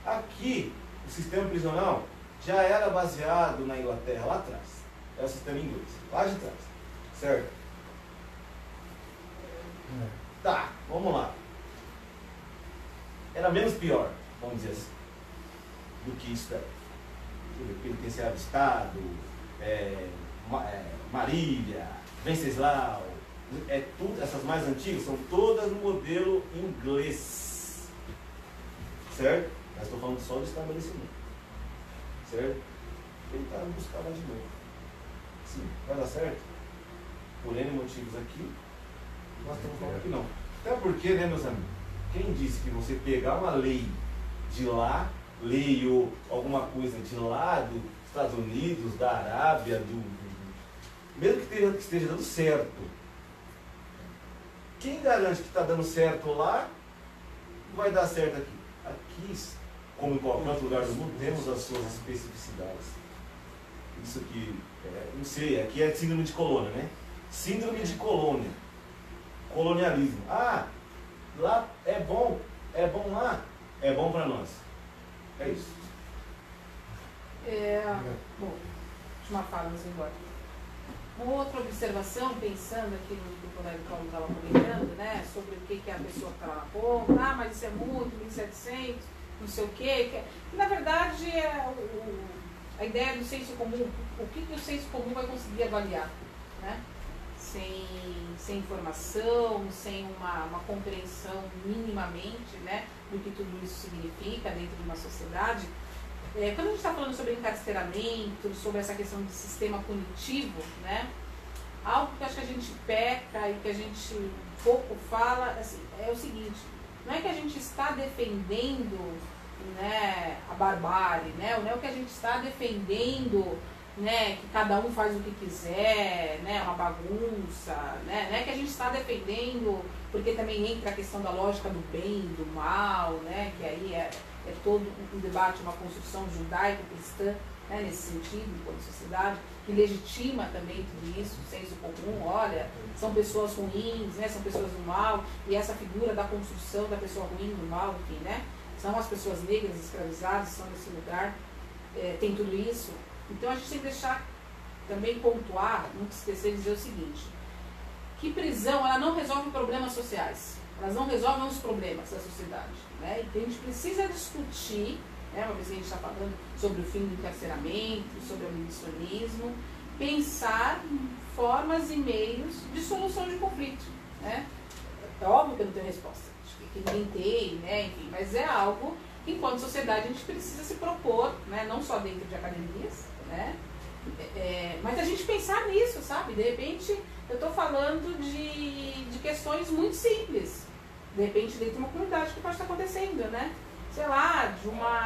Aqui, o sistema prisional já era baseado na Inglaterra lá atrás. É o sistema inglês, lá de trás. Certo? Tá, vamos lá. Era menos pior, vamos dizer assim, do que isso daí. Penitenciário do Estado, Marília, Venceslau, tudo, essas mais antigas são todas no modelo inglês. Certo? Mas estou falando só do estabelecimento. Certo? Tentaram buscar lá de novo. Sim, vai dar certo? Por N motivos aqui, nós estamos falando que não. Até porque, né, meus amigos? Quem disse que você pegar uma lei de lá, lei ou alguma coisa de lá dos Estados Unidos, da Arábia, mesmo que esteja dando certo, quem garante que está dando certo lá, vai dar certo aqui? Aqui, como em qualquer outro lugar do mundo, temos as suas especificidades. Isso aqui, não sei, aqui é síndrome de colônia, né? Síndrome de colônia. Colonialismo. Ah, lá é bom lá, é bom para nós. É isso. Bom, última fala, vamos embora. Uma outra observação, pensando aqui no que o colega Paulo estava comentando, né, sobre o que a pessoa está lá na ponta, mas isso é muito, 1.700, não sei o quê. Na verdade, a ideia do senso comum, o que o senso comum vai conseguir avaliar, né? Sem informação, sem uma compreensão minimamente, né, do que tudo isso significa dentro de uma sociedade. Quando a gente está falando sobre encarceramento, sobre essa questão de sistema punitivo, né, algo que acho que a gente peca e que a gente pouco fala, assim, é o seguinte: não é que a gente está defendendo, né, a barbárie, né, não é o que a gente está defendendo, né, que cada um faz o que quiser, né, uma bagunça, né, não é que a gente está defendendo, porque também entra a questão da lógica do bem, do mal, né, que aí é todo um debate, uma construção judaico-cristã, né, nesse sentido, enquanto sociedade, que legitima também tudo isso, o senso comum, olha, são pessoas ruins, né, são pessoas do mal, e essa figura da construção da pessoa ruim, do mal, enfim, né, são as pessoas negras escravizadas, são nesse lugar, tem tudo isso. Então a gente tem que deixar também pontuar, nunca esquecer de dizer o seguinte: que prisão, ela não resolve problemas sociais, elas não resolvem os problemas da sociedade, né? Então a gente precisa discutir, né, uma vez que a gente está falando sobre o fim do encarceramento, sobre o abolicionismo, pensar em formas e meios de solução de conflito, né? É óbvio que eu não tenho resposta, acho que ninguém tem, né, enfim, mas é algo que enquanto sociedade a gente precisa se propor, né, não só dentro de academias, né, mas a gente pensar nisso, sabe? De repente eu estou falando de questões muito simples, de repente dentro de uma comunidade que pode estar acontecendo, né? Sei lá,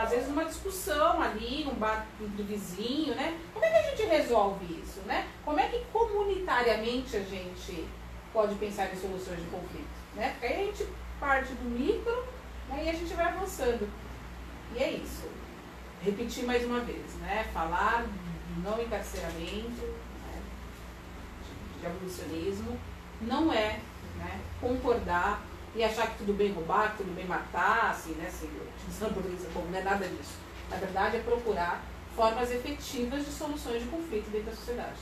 às vezes uma discussão ali, um bar de vizinho, né? Como é que a gente resolve isso, né? Como é que comunitariamente a gente pode pensar em soluções de conflito, né? Porque aí a gente parte do micro, né, e a gente vai avançando. E é isso. Repetir mais uma vez, né? Falar de não encarceramento, né, de abolicionismo, não é, né, concordar e achar que tudo bem roubar, que tudo bem matar, assim, né, assim, não é nada disso. Na verdade, é procurar formas efetivas de soluções de conflito dentro da sociedade.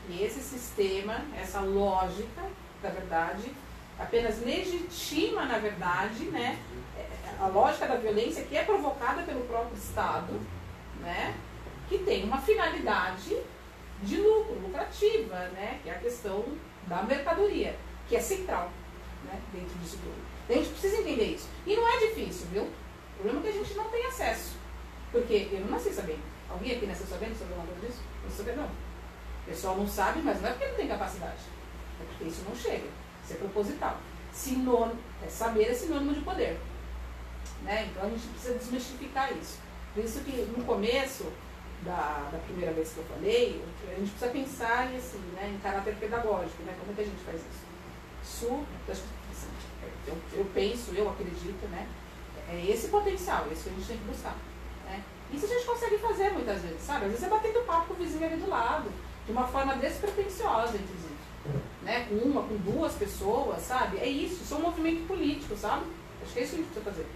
E esse sistema, essa lógica, na verdade, apenas legitima, na verdade, né, a lógica da violência que é provocada pelo próprio Estado, né, que tem uma finalidade de lucro, lucrativa, né, que é a questão da mercadoria, que é central, né, dentro disso tudo. A gente precisa entender isso. E não é difícil, viu? O problema é que a gente não tem acesso. Porque eu não nasci sabendo. Alguém aqui nasceu sabendo sobre alguma coisa disso? Não sabe, não. O pessoal não sabe, mas não é porque não tem capacidade. É porque isso não chega. Isso é proposital. Saber é sinônimo de poder. Né? Então a gente precisa desmistificar isso. Por isso que no começo da primeira vez que eu falei, a gente precisa pensar em, assim, né, em caráter pedagógico, né? Como é que a gente faz isso? Eu penso, eu acredito, né? É esse potencial, esse que a gente tem que buscar. Né? Isso a gente consegue fazer muitas vezes, sabe? Às vezes é batendo papo com o vizinho ali do lado, de uma forma despretensiosa, inclusive. Né? Com uma, com duas pessoas, sabe? É isso, isso é um movimento político, sabe? Acho que é isso que a gente precisa fazer.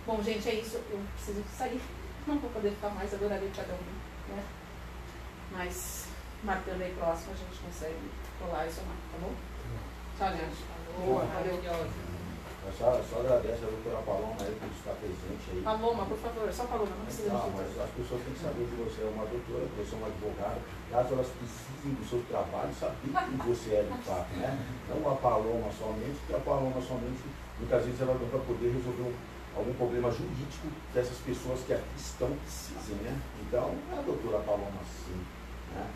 Bom, gente, é isso. Eu preciso sair. Não vou poder ficar mais, adoraria cada um. Né? Mas, marcando aí próximo, a gente consegue colar e somar, tá bom? Tchau, gente. Valeu. Só agradece a doutora Paloma aí por estar presente aí. Paloma, por favor, só Paloma, não precisa Não, mas as pessoas têm que saber que você é uma doutora, que você é uma advogada. Caso elas precisem do seu trabalho, saber que você é de fato, né? Não a Paloma somente, porque a Paloma somente, muitas vezes ela não vai poder resolver algum problema jurídico dessas pessoas que aqui estão precisem, né? Então, é a doutora Paloma sim, né?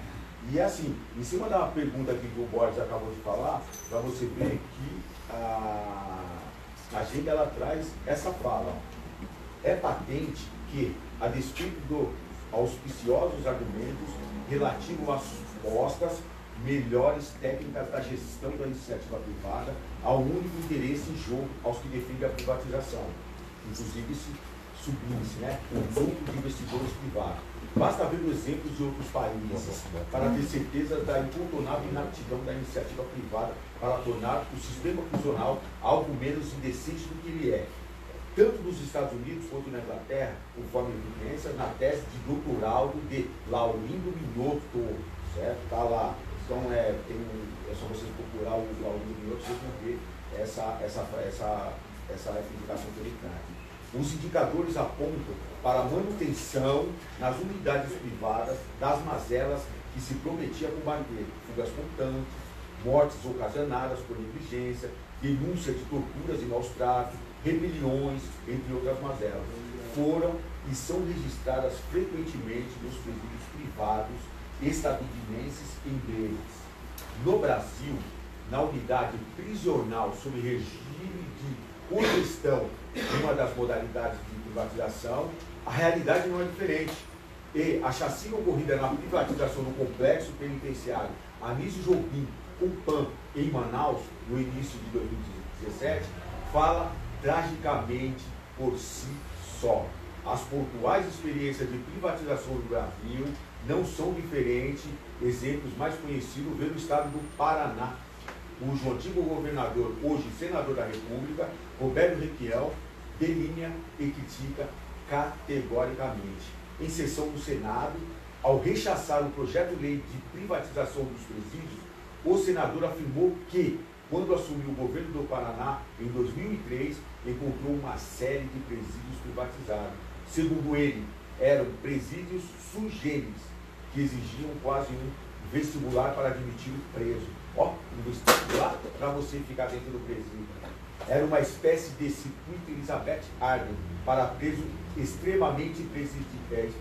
E assim, em cima da pergunta que o Borges acabou de falar, para você ver que a agenda ela traz essa fala. É patente que, a despeito dos auspiciosos argumentos relativos às supostas melhores técnicas da gestão da iniciativa privada, há um único interesse em jogo aos que defendem a privatização, inclusive sublime-se, né, um grupo de investidores privados. Basta ver os exemplos de outros países para ter certeza da incontornável inaptidão da iniciativa privada para tornar o sistema prisional algo menos indecente do que ele é. tanto nos Estados Unidos quanto na Inglaterra, conforme evidências, na tese de doutorado de Laurindo Minotto, certo? Está lá. Então, é só vocês procurar o Laurindo Minotto, vocês vão ver essa indicação que ele traz. Os indicadores apontam para a manutenção nas unidades privadas das mazelas que se prometia combater: fugas espontâneas, mortes ocasionadas por negligência, denúncia de torturas e maus tratos, rebeliões, entre outras mazelas. Foram e são registradas frequentemente nos presídios privados estadunidenses e ingleses. No Brasil, na unidade prisional sob regime de cogestão, uma das modalidades de privatização, a realidade não é diferente. E a chacina ocorrida na privatização do complexo penitenciário Anísio Jobim, Compam, em Manaus, no início de 2017, fala tragicamente por si só. As pontuais experiências de privatização do Brasil não são diferentes. Exemplos mais conhecidos vêm no estado do Paraná, cujo antigo governador, hoje senador da República, Roberto Requião, delinea e critica categoricamente. Em sessão do Senado, ao rechaçar o projeto de lei de privatização dos presídios, o senador afirmou que, quando assumiu o governo do Paraná em 2003, encontrou uma série de presídios privatizados. Segundo ele, eram presídios sui generis, que exigiam quase um vestibular para admitir o preso. Um vestibular para você ficar dentro do presídio. Era uma espécie de circuito Elizabeth Arden para presos extremamente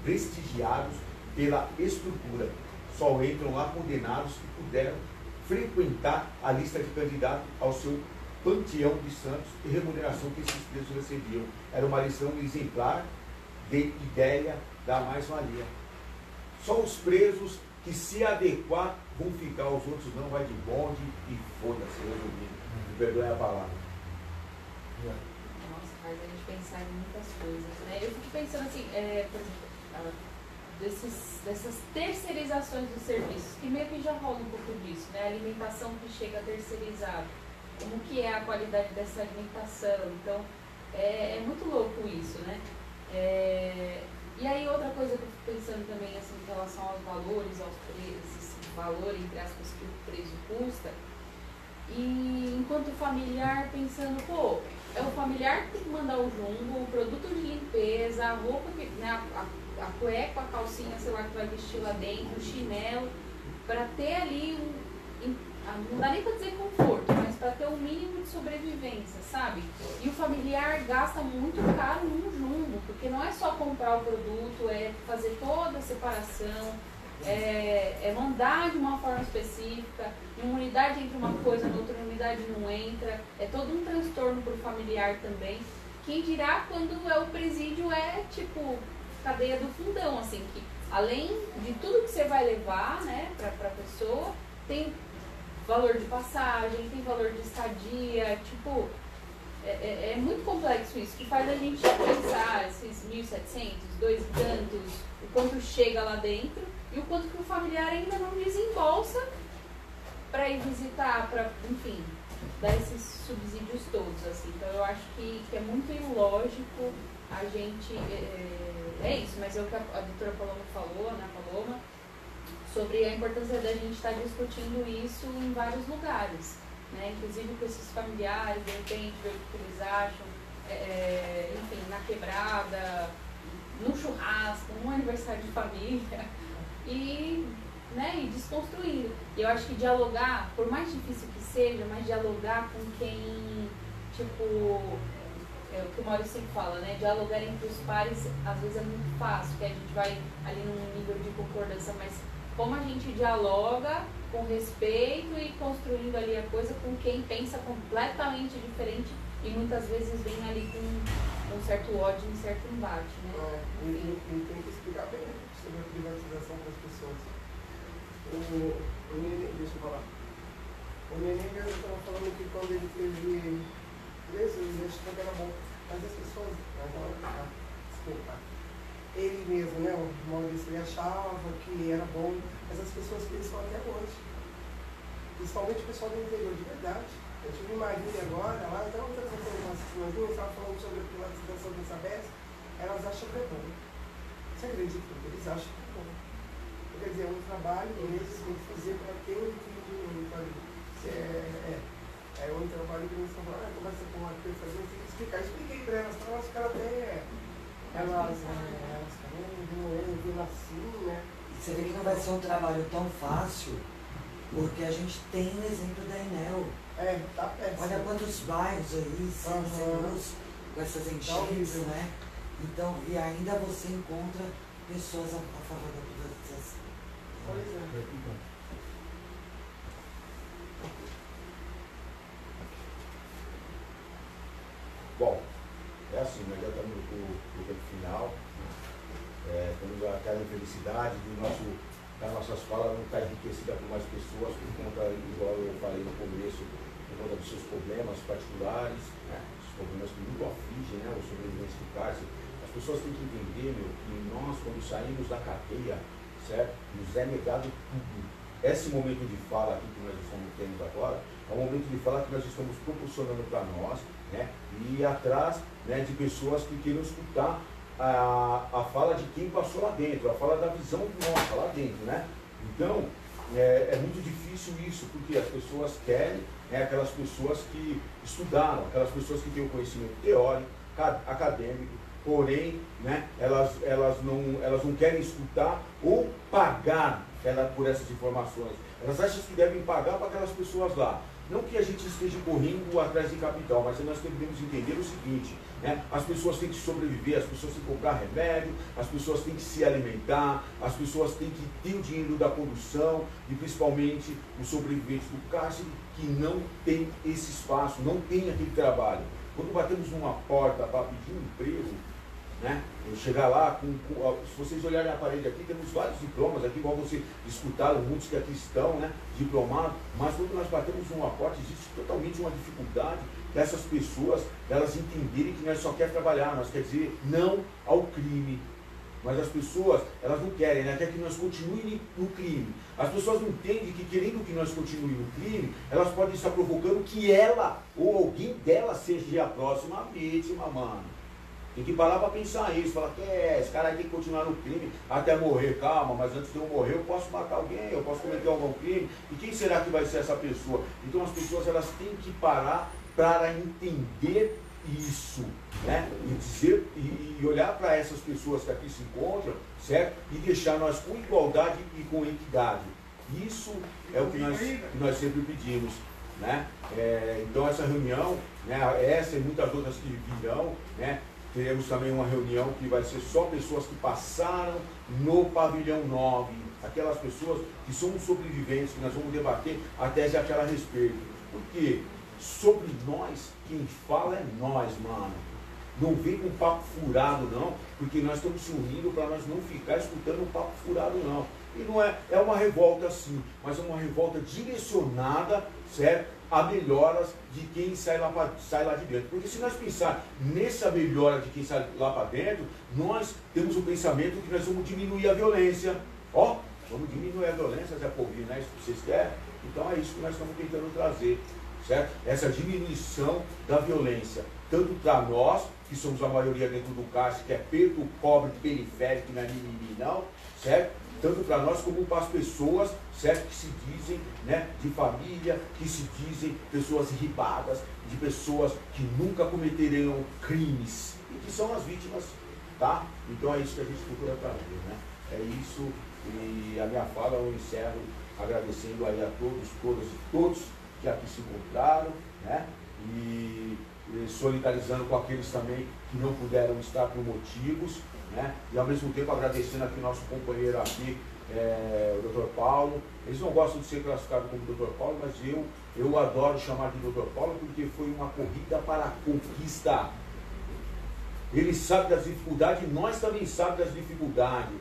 prestigiados pela estrutura. Só entram lá condenados que puderam frequentar a lista de candidatos ao seu panteão de santos e remuneração que esses presos recebiam. Era uma lição exemplar de ideia da mais-valia. Só os presos que se adequar vão ficar, os outros não, vai de bonde e foda-se, resumindo. Me perdoe a palavra. Nossa, faz a gente pensar em muitas coisas, né? Eu fico pensando assim, por exemplo, dessas terceirizações dos serviços, que meio que já rola um pouco disso, né? A alimentação que chega terceirizada, como que é a qualidade dessa alimentação, então é muito louco isso, né? E aí outra coisa que eu fico pensando também, assim, em relação aos valores, esse valor, entre aspas, que o preso custa, e enquanto familiar pensando, pô, é o familiar que tem que mandar o jumbo, o produto de limpeza, a roupa, né, a cueca, a calcinha, sei lá, que vai vestir lá dentro, o chinelo, para ter ali não dá nem para dizer conforto, mas para ter um mínimo de sobrevivência, sabe? E o familiar gasta muito caro num jumbo, porque não é só comprar o produto, é fazer toda a separação, é mandar de uma forma específica, em uma unidade entra uma coisa, na outra unidade não entra, é todo um transtorno para o familiar também. Quem dirá quando o presídio é tipo cadeia do fundão, assim, que além de tudo que você vai levar, né, para a pessoa, tem valor de passagem, tem valor de estadia, tipo, é muito complexo isso, que faz a gente pensar esses 1.700, dois e tantos, o quanto chega lá dentro e o quanto que o familiar ainda não desembolsa para ir visitar, para, enfim, dar esses subsídios todos, assim. Então eu acho que é muito ilógico a gente, é isso, mas é o que a doutora Paloma falou, Ana Paloma, sobre a importância da gente estar discutindo isso em vários lugares, né? Inclusive com esses familiares, de repente, ver o que eles acham, enfim, na quebrada, num churrasco, num aniversário de família, e desconstruindo. E eu acho que dialogar, por mais difícil que seja, mas dialogar com quem, tipo, é o que o Maurício sempre fala, né? Dialogar entre os pares, às vezes é muito fácil, porque a gente vai ali num nível de concordância, mas como a gente dialoga com respeito e construindo ali a coisa com quem pensa completamente diferente e muitas vezes vem ali com um certo ódio, um certo embate, né? E tem que explicar bem sobre a privatização para as pessoas. O Neném, deixa eu falar. O Neném estava falando que quando ele teve preso, ele achou que era bom. Mas as pessoas, desculpa, ele mesmo, né, o Maurício, ele achava que era bom, mas as pessoas pensam até hoje. Principalmente o pessoal do interior, de verdade. Eu tive em Marília agora, lá então eu estava falando sobre a privatização da Sabesp, elas acham que é bom. Você acredita? Eles acham que é bom. Quer dizer, é um trabalho mesmo que tem que fazer para quem entende ali. É um trabalho que eles estão falando, conversa com uma pessoa, tem que explicar. Expliquei para elas que elas têm. Elas vindo assim, né? Você vê que não vai ser um trabalho tão fácil, porque a gente tem o exemplo da Enel. Tá péssimo. Olha quantos bairros aí sem luz, com essas enchentes, né? Então, e ainda você encontra pessoas a favor da privatização. Pois é. Bom, é assim, nós já estamos no tempo final. Temos aquela infelicidade das nossas falas não estar enriquecida por mais pessoas, por conta, igual eu falei no começo, por conta dos seus problemas particulares, né? Os problemas que muito afligem, né? Os sobreviventes do cárcere. As pessoas têm que entender, que nós, quando saímos da cadeia, certo? Nos é negado tudo. Esse momento de fala aqui que nós estamos tendo agora, é um momento de fala que nós estamos proporcionando para nós, né? E ir atrás, né, de pessoas que queiram escutar a fala de quem passou lá dentro, a fala da visão nossa lá dentro, né? Então, é muito difícil isso, porque as pessoas querem, né, aquelas pessoas que estudaram, aquelas pessoas que têm o conhecimento teórico, acadêmico, porém, né, elas não querem escutar ou pagar por essas informações. Elas acham que devem pagar para aquelas pessoas lá. Não que a gente esteja correndo atrás de capital, mas nós devemos entender o seguinte, né? As pessoas têm que sobreviver, as pessoas têm que comprar remédio, as pessoas têm que se alimentar, as pessoas têm que ter o dinheiro da condução e principalmente os sobreviventes do cárcere que não tem esse espaço, não tem aquele trabalho. Quando batemos numa porta para pedir um emprego, né? Eu chegar lá, se vocês olharem a parede aqui, temos vários diplomas aqui, igual vocês escutaram, muitos que aqui estão, né, diplomados, mas quando nós batemos numa porta, existe totalmente uma dificuldade dessas pessoas, elas entenderem que nós só queremos trabalhar, nós quer dizer não ao crime. Mas as pessoas, elas não querem, né? Querem que nós continuemos no crime. As pessoas não entendem que querendo que nós continuemos no crime, elas podem estar provocando que ela ou alguém dela seja a próxima vítima, mano. Tem que parar para pensar isso, falar que esse cara aí tem que continuar no crime até morrer. Calma, mas antes de eu morrer eu posso matar alguém, eu posso cometer algum crime. E quem será que vai ser essa pessoa? Então as pessoas, elas têm que parar para entender isso, né? E dizer, e olhar para essas pessoas que aqui se encontram, certo? E deixar nós com igualdade e com equidade. Isso é o que nós sempre pedimos, né? Então essa reunião, né, essa e muitas outras que virão, né? Teremos também uma reunião que vai ser só pessoas que passaram no pavilhão 9, aquelas pessoas que são sobreviventes, que nós vamos debater até já aquela respeito. Porque sobre nós, quem fala é nós, mano. Não vem com papo furado, não, porque nós estamos se unindo para nós não ficar escutando um papo furado, não. E não é uma revolta assim, mas é uma revolta direcionada, certo? A melhoras de quem sai lá de dentro. Porque se nós pensarmos nessa melhora de quem sai lá para dentro, nós temos o pensamento que nós vamos diminuir a violência. Ó, vamos diminuir a violência, Zé Povinho, não é isso que vocês querem? Então é isso que nós estamos tentando trazer, certo? Essa diminuição da violência, tanto para nós, que somos a maioria dentro do cárcere, que é preto, pobre, periférico, que não é mimimi não, certo? Tanto para nós como para as pessoas, certo, que se dizem, né, de família, que se dizem pessoas ribadas, de pessoas que nunca cometeriam crimes e que são as vítimas, tá? Então é isso que a gente procura trazer, né? É isso, e a minha fala eu encerro agradecendo aí a todos, todas e todos que aqui se encontraram, né? E solidarizando com aqueles também que não puderam estar por motivos, né? E ao mesmo tempo agradecendo aqui o nosso companheiro aqui, o Dr. Paulo. Eles não gostam de ser classificados como Dr. Paulo, mas eu adoro chamar de Dr. Paulo porque foi uma corrida para a conquista. Ele sabe das dificuldades e nós também sabemos das dificuldades,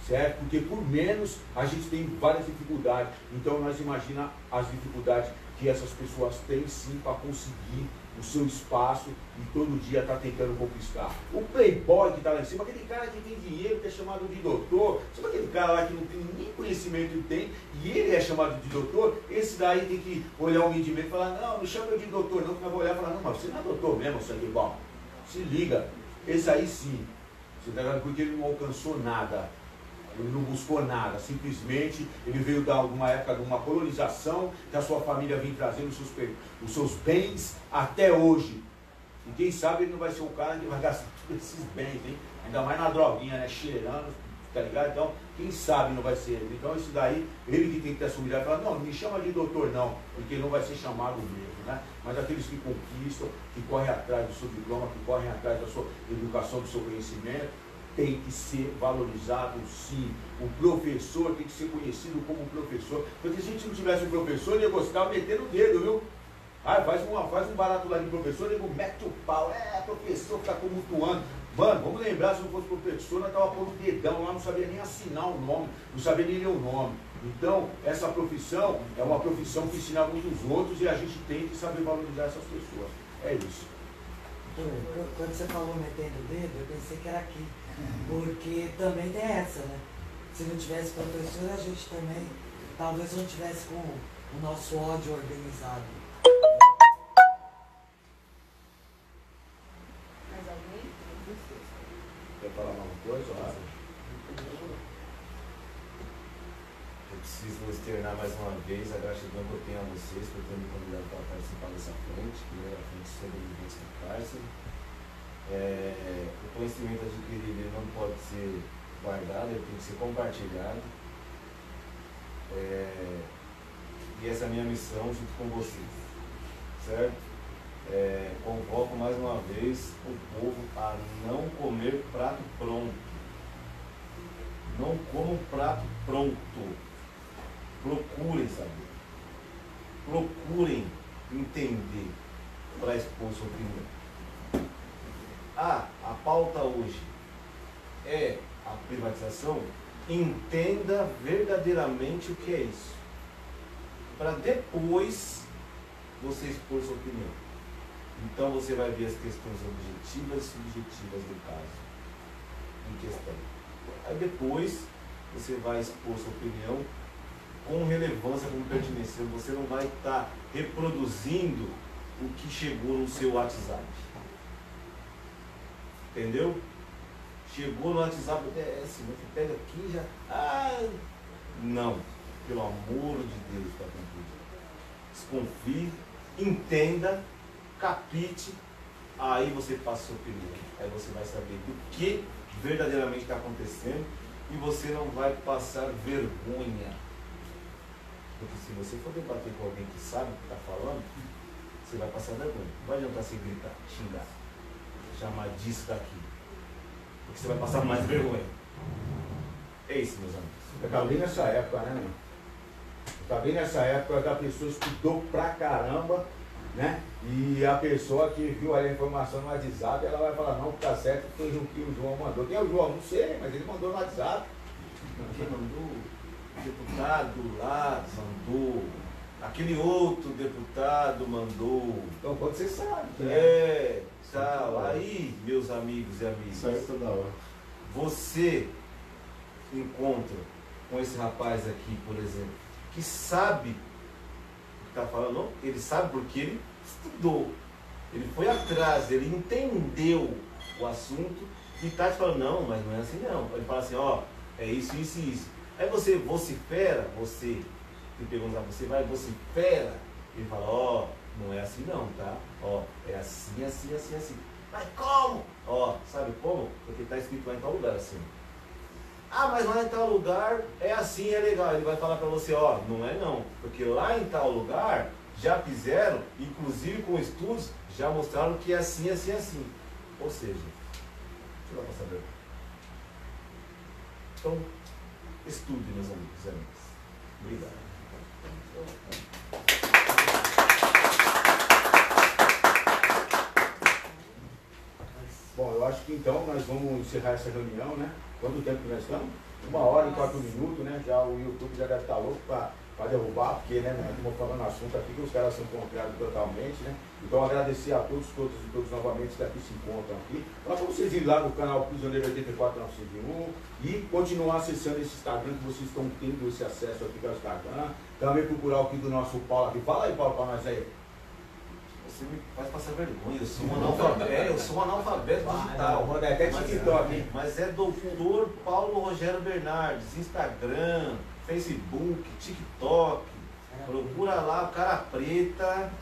certo? Porque por menos a gente tem várias dificuldades. Então nós imaginamos as dificuldades que essas pessoas têm sim para conseguir o seu espaço e todo dia está tentando conquistar. O playboy que está lá em cima, aquele cara que tem dinheiro, que é chamado de doutor, sabe aquele cara lá que não tem nem conhecimento tem, e ele é chamado de doutor, esse daí tem que olhar humildemente e falar, não, não chama eu de doutor não, que eu vou olhar e falar, não, mas você não é doutor mesmo, sangue bom. Se liga, esse aí sim, você tá ligado? Porque ele não alcançou nada. Ele não buscou nada, simplesmente ele veio de uma época de uma colonização que a sua família vem trazendo os seus bens até hoje. E quem sabe ele não vai ser o cara que vai gastar todos esses bens, hein? Ainda mais na droguinha, né? Cheirando, tá ligado? Então, quem sabe não vai ser ele. Então, isso daí, ele que tem que ter essa humildade e falar, não, não me chama de doutor não, porque não vai ser chamado mesmo, né? Mas aqueles que conquistam, que correm atrás do seu diploma, que correm atrás da sua educação, do seu conhecimento, tem que ser valorizado sim. O professor tem que ser conhecido como professor. Porque se a gente não tivesse um professor, ele ia gostar metendo o dedo, viu? Ah, faz um barato lá de professor, ele mete o pau. É, professor, fica tumultuando. Mano, vamos lembrar, se não fosse professor, nós tava pondo o dedão lá, não sabia nem assinar o nome, não sabia nem ler o nome. Então, essa profissão é uma profissão que ensina muitos outros e a gente tem que saber valorizar essas pessoas. É isso. Quando você falou metendo o dedo, eu pensei que era aqui. Porque também tem essa, né? Se não tivesse professor, a gente também, talvez não tivesse com o nosso ódio organizado. Mais alguém? Quer falar alguma coisa? Eu preciso externar mais uma vez a gratidão que eu tenho a vocês por terem me convidado para participar dessa frente, primeira frente sobre vivência do cárcere. O conhecimento adquirido ele não pode ser guardado, ele tem que ser compartilhado. E essa é a minha missão junto com vocês, certo? Convoco mais uma vez o povo a não comer prato pronto. Não comam prato pronto. Procurem saber. Procurem entender para expor sua opinião. A pauta hoje é a privatização. Entenda verdadeiramente o que é isso, para depois você expor sua opinião. Então você vai ver as questões objetivas e subjetivas do caso em questão. Aí depois você vai expor sua opinião com relevância, com pertinência. Você não vai estar reproduzindo o que chegou no seu WhatsApp. Entendeu? Chegou no WhatsApp, você pega aqui e já. Não, pelo amor de Deus, para concluir. Desconfie, entenda, capite, aí você passa a sua opinião. Aí você vai saber do que verdadeiramente está acontecendo e você não vai passar vergonha. Porque se você for debater com alguém que sabe o que está falando, você vai passar vergonha. Não vai adiantar você gritar, xingar, chamar disso daqui. Porque você vai passar mais vergonha. É isso, meus amigos. Está bem nessa época, né, meu? Está bem nessa época que a pessoa estudou pra caramba, né? E a pessoa que viu a informação no WhatsApp, ela vai falar, não, tá certo, foi o que o João mandou. Quem é o João? Não sei, mas ele mandou no WhatsApp. Quem mandou? O deputado lá mandou. Aquele outro deputado mandou. Então quando você sabe. Tal. Aí, meus amigos e amigas. Sai toda hora. Você encontra com esse rapaz aqui, por exemplo, que sabe o que está falando, não? Ele sabe porque ele estudou, ele foi atrás, ele entendeu o assunto e está te falando, não, mas não é assim não. Ele fala assim, ó, é isso, isso e isso. Aí você vocifera, você pergunta, você vai vocifera, ele fala, ó, não é assim não, tá? Ó, é assim, assim, assim, assim. Mas como? Ó, sabe como? Porque está escrito lá em tal lugar assim. Mas lá em tal lugar é assim, é legal. Ele vai falar para você, ó, não é não. Porque lá em tal lugar já fizeram, inclusive com estudos, já mostraram que é assim, assim, assim. Ou seja, você vai passar vergonha. Então, estude, meus amigos e amigas. Obrigado. Bom, eu acho que então nós vamos encerrar essa reunião, né? Quanto tempo que nós estamos? 1 hora e 4 minutos, né? Já o YouTube já deve estar louco para derrubar, porque, né, estamos falando assunto aqui que os caras são contrários totalmente, né? Então agradecer a todos e todos novamente que aqui se encontram aqui. Para vocês irem lá no canal Prisioneiro 84951 e continuar acessando esse Instagram que vocês estão tendo esse acesso aqui ao Instagram. Também procurar o aqui do nosso Paulo aqui. Fala aí, Paulo, para nós aí. Você me faz passar vergonha, eu sou um analfabeto, digital. Manda até TikTok, hein? Mas é doutor Paulo Rogério Bernardes, Instagram, Facebook, TikTok. Procura lá, o cara preta,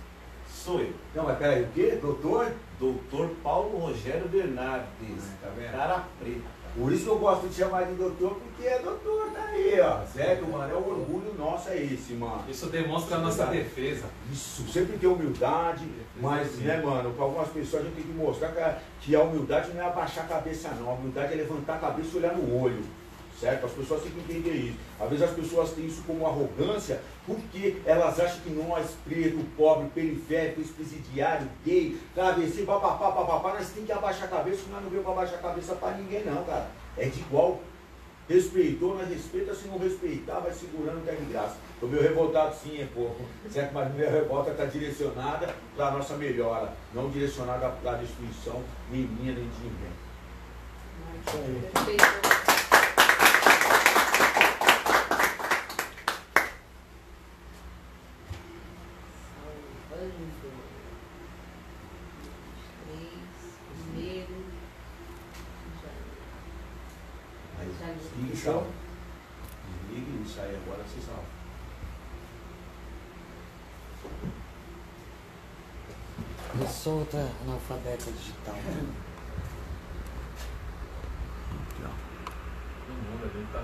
sou eu. Não, mas peraí, o quê? Doutor? Doutor Paulo Rogério Bernardes, Tá vendo? cara preta. Por isso que eu gosto de chamar de doutor, porque é doutor, tá aí, ó. Certo, mano? É o orgulho nosso, é esse, mano. Isso demonstra a nossa defesa. Isso, sempre ter humildade, mas, né, mano, para algumas pessoas a gente tem que mostrar que a humildade não é abaixar a cabeça, não. A humildade é levantar a cabeça e olhar no olho, certo? As pessoas têm que entender isso. Às vezes as pessoas têm isso como arrogância, porque elas acham que nós, preto, pobre, periférico, ex-presidiário, gay, travesti, papapá, nós temos que abaixar a cabeça, nós não veio para abaixar a cabeça para ninguém, não, cara. É de igual. Respeitou, nós respeita, se não respeitar, vai segurando que é de graça. Estou meio revoltado sim, é pouco, certo? Mas minha revolta está direcionada para a nossa melhora, não direcionada para a destruição, nem minha, nem de ninguém. Isso aí. Perfeito. Desligue e salva. Desligue e sai agora, você salva. Eu sou outra analfabeta digital. Todo mundo, a gente tá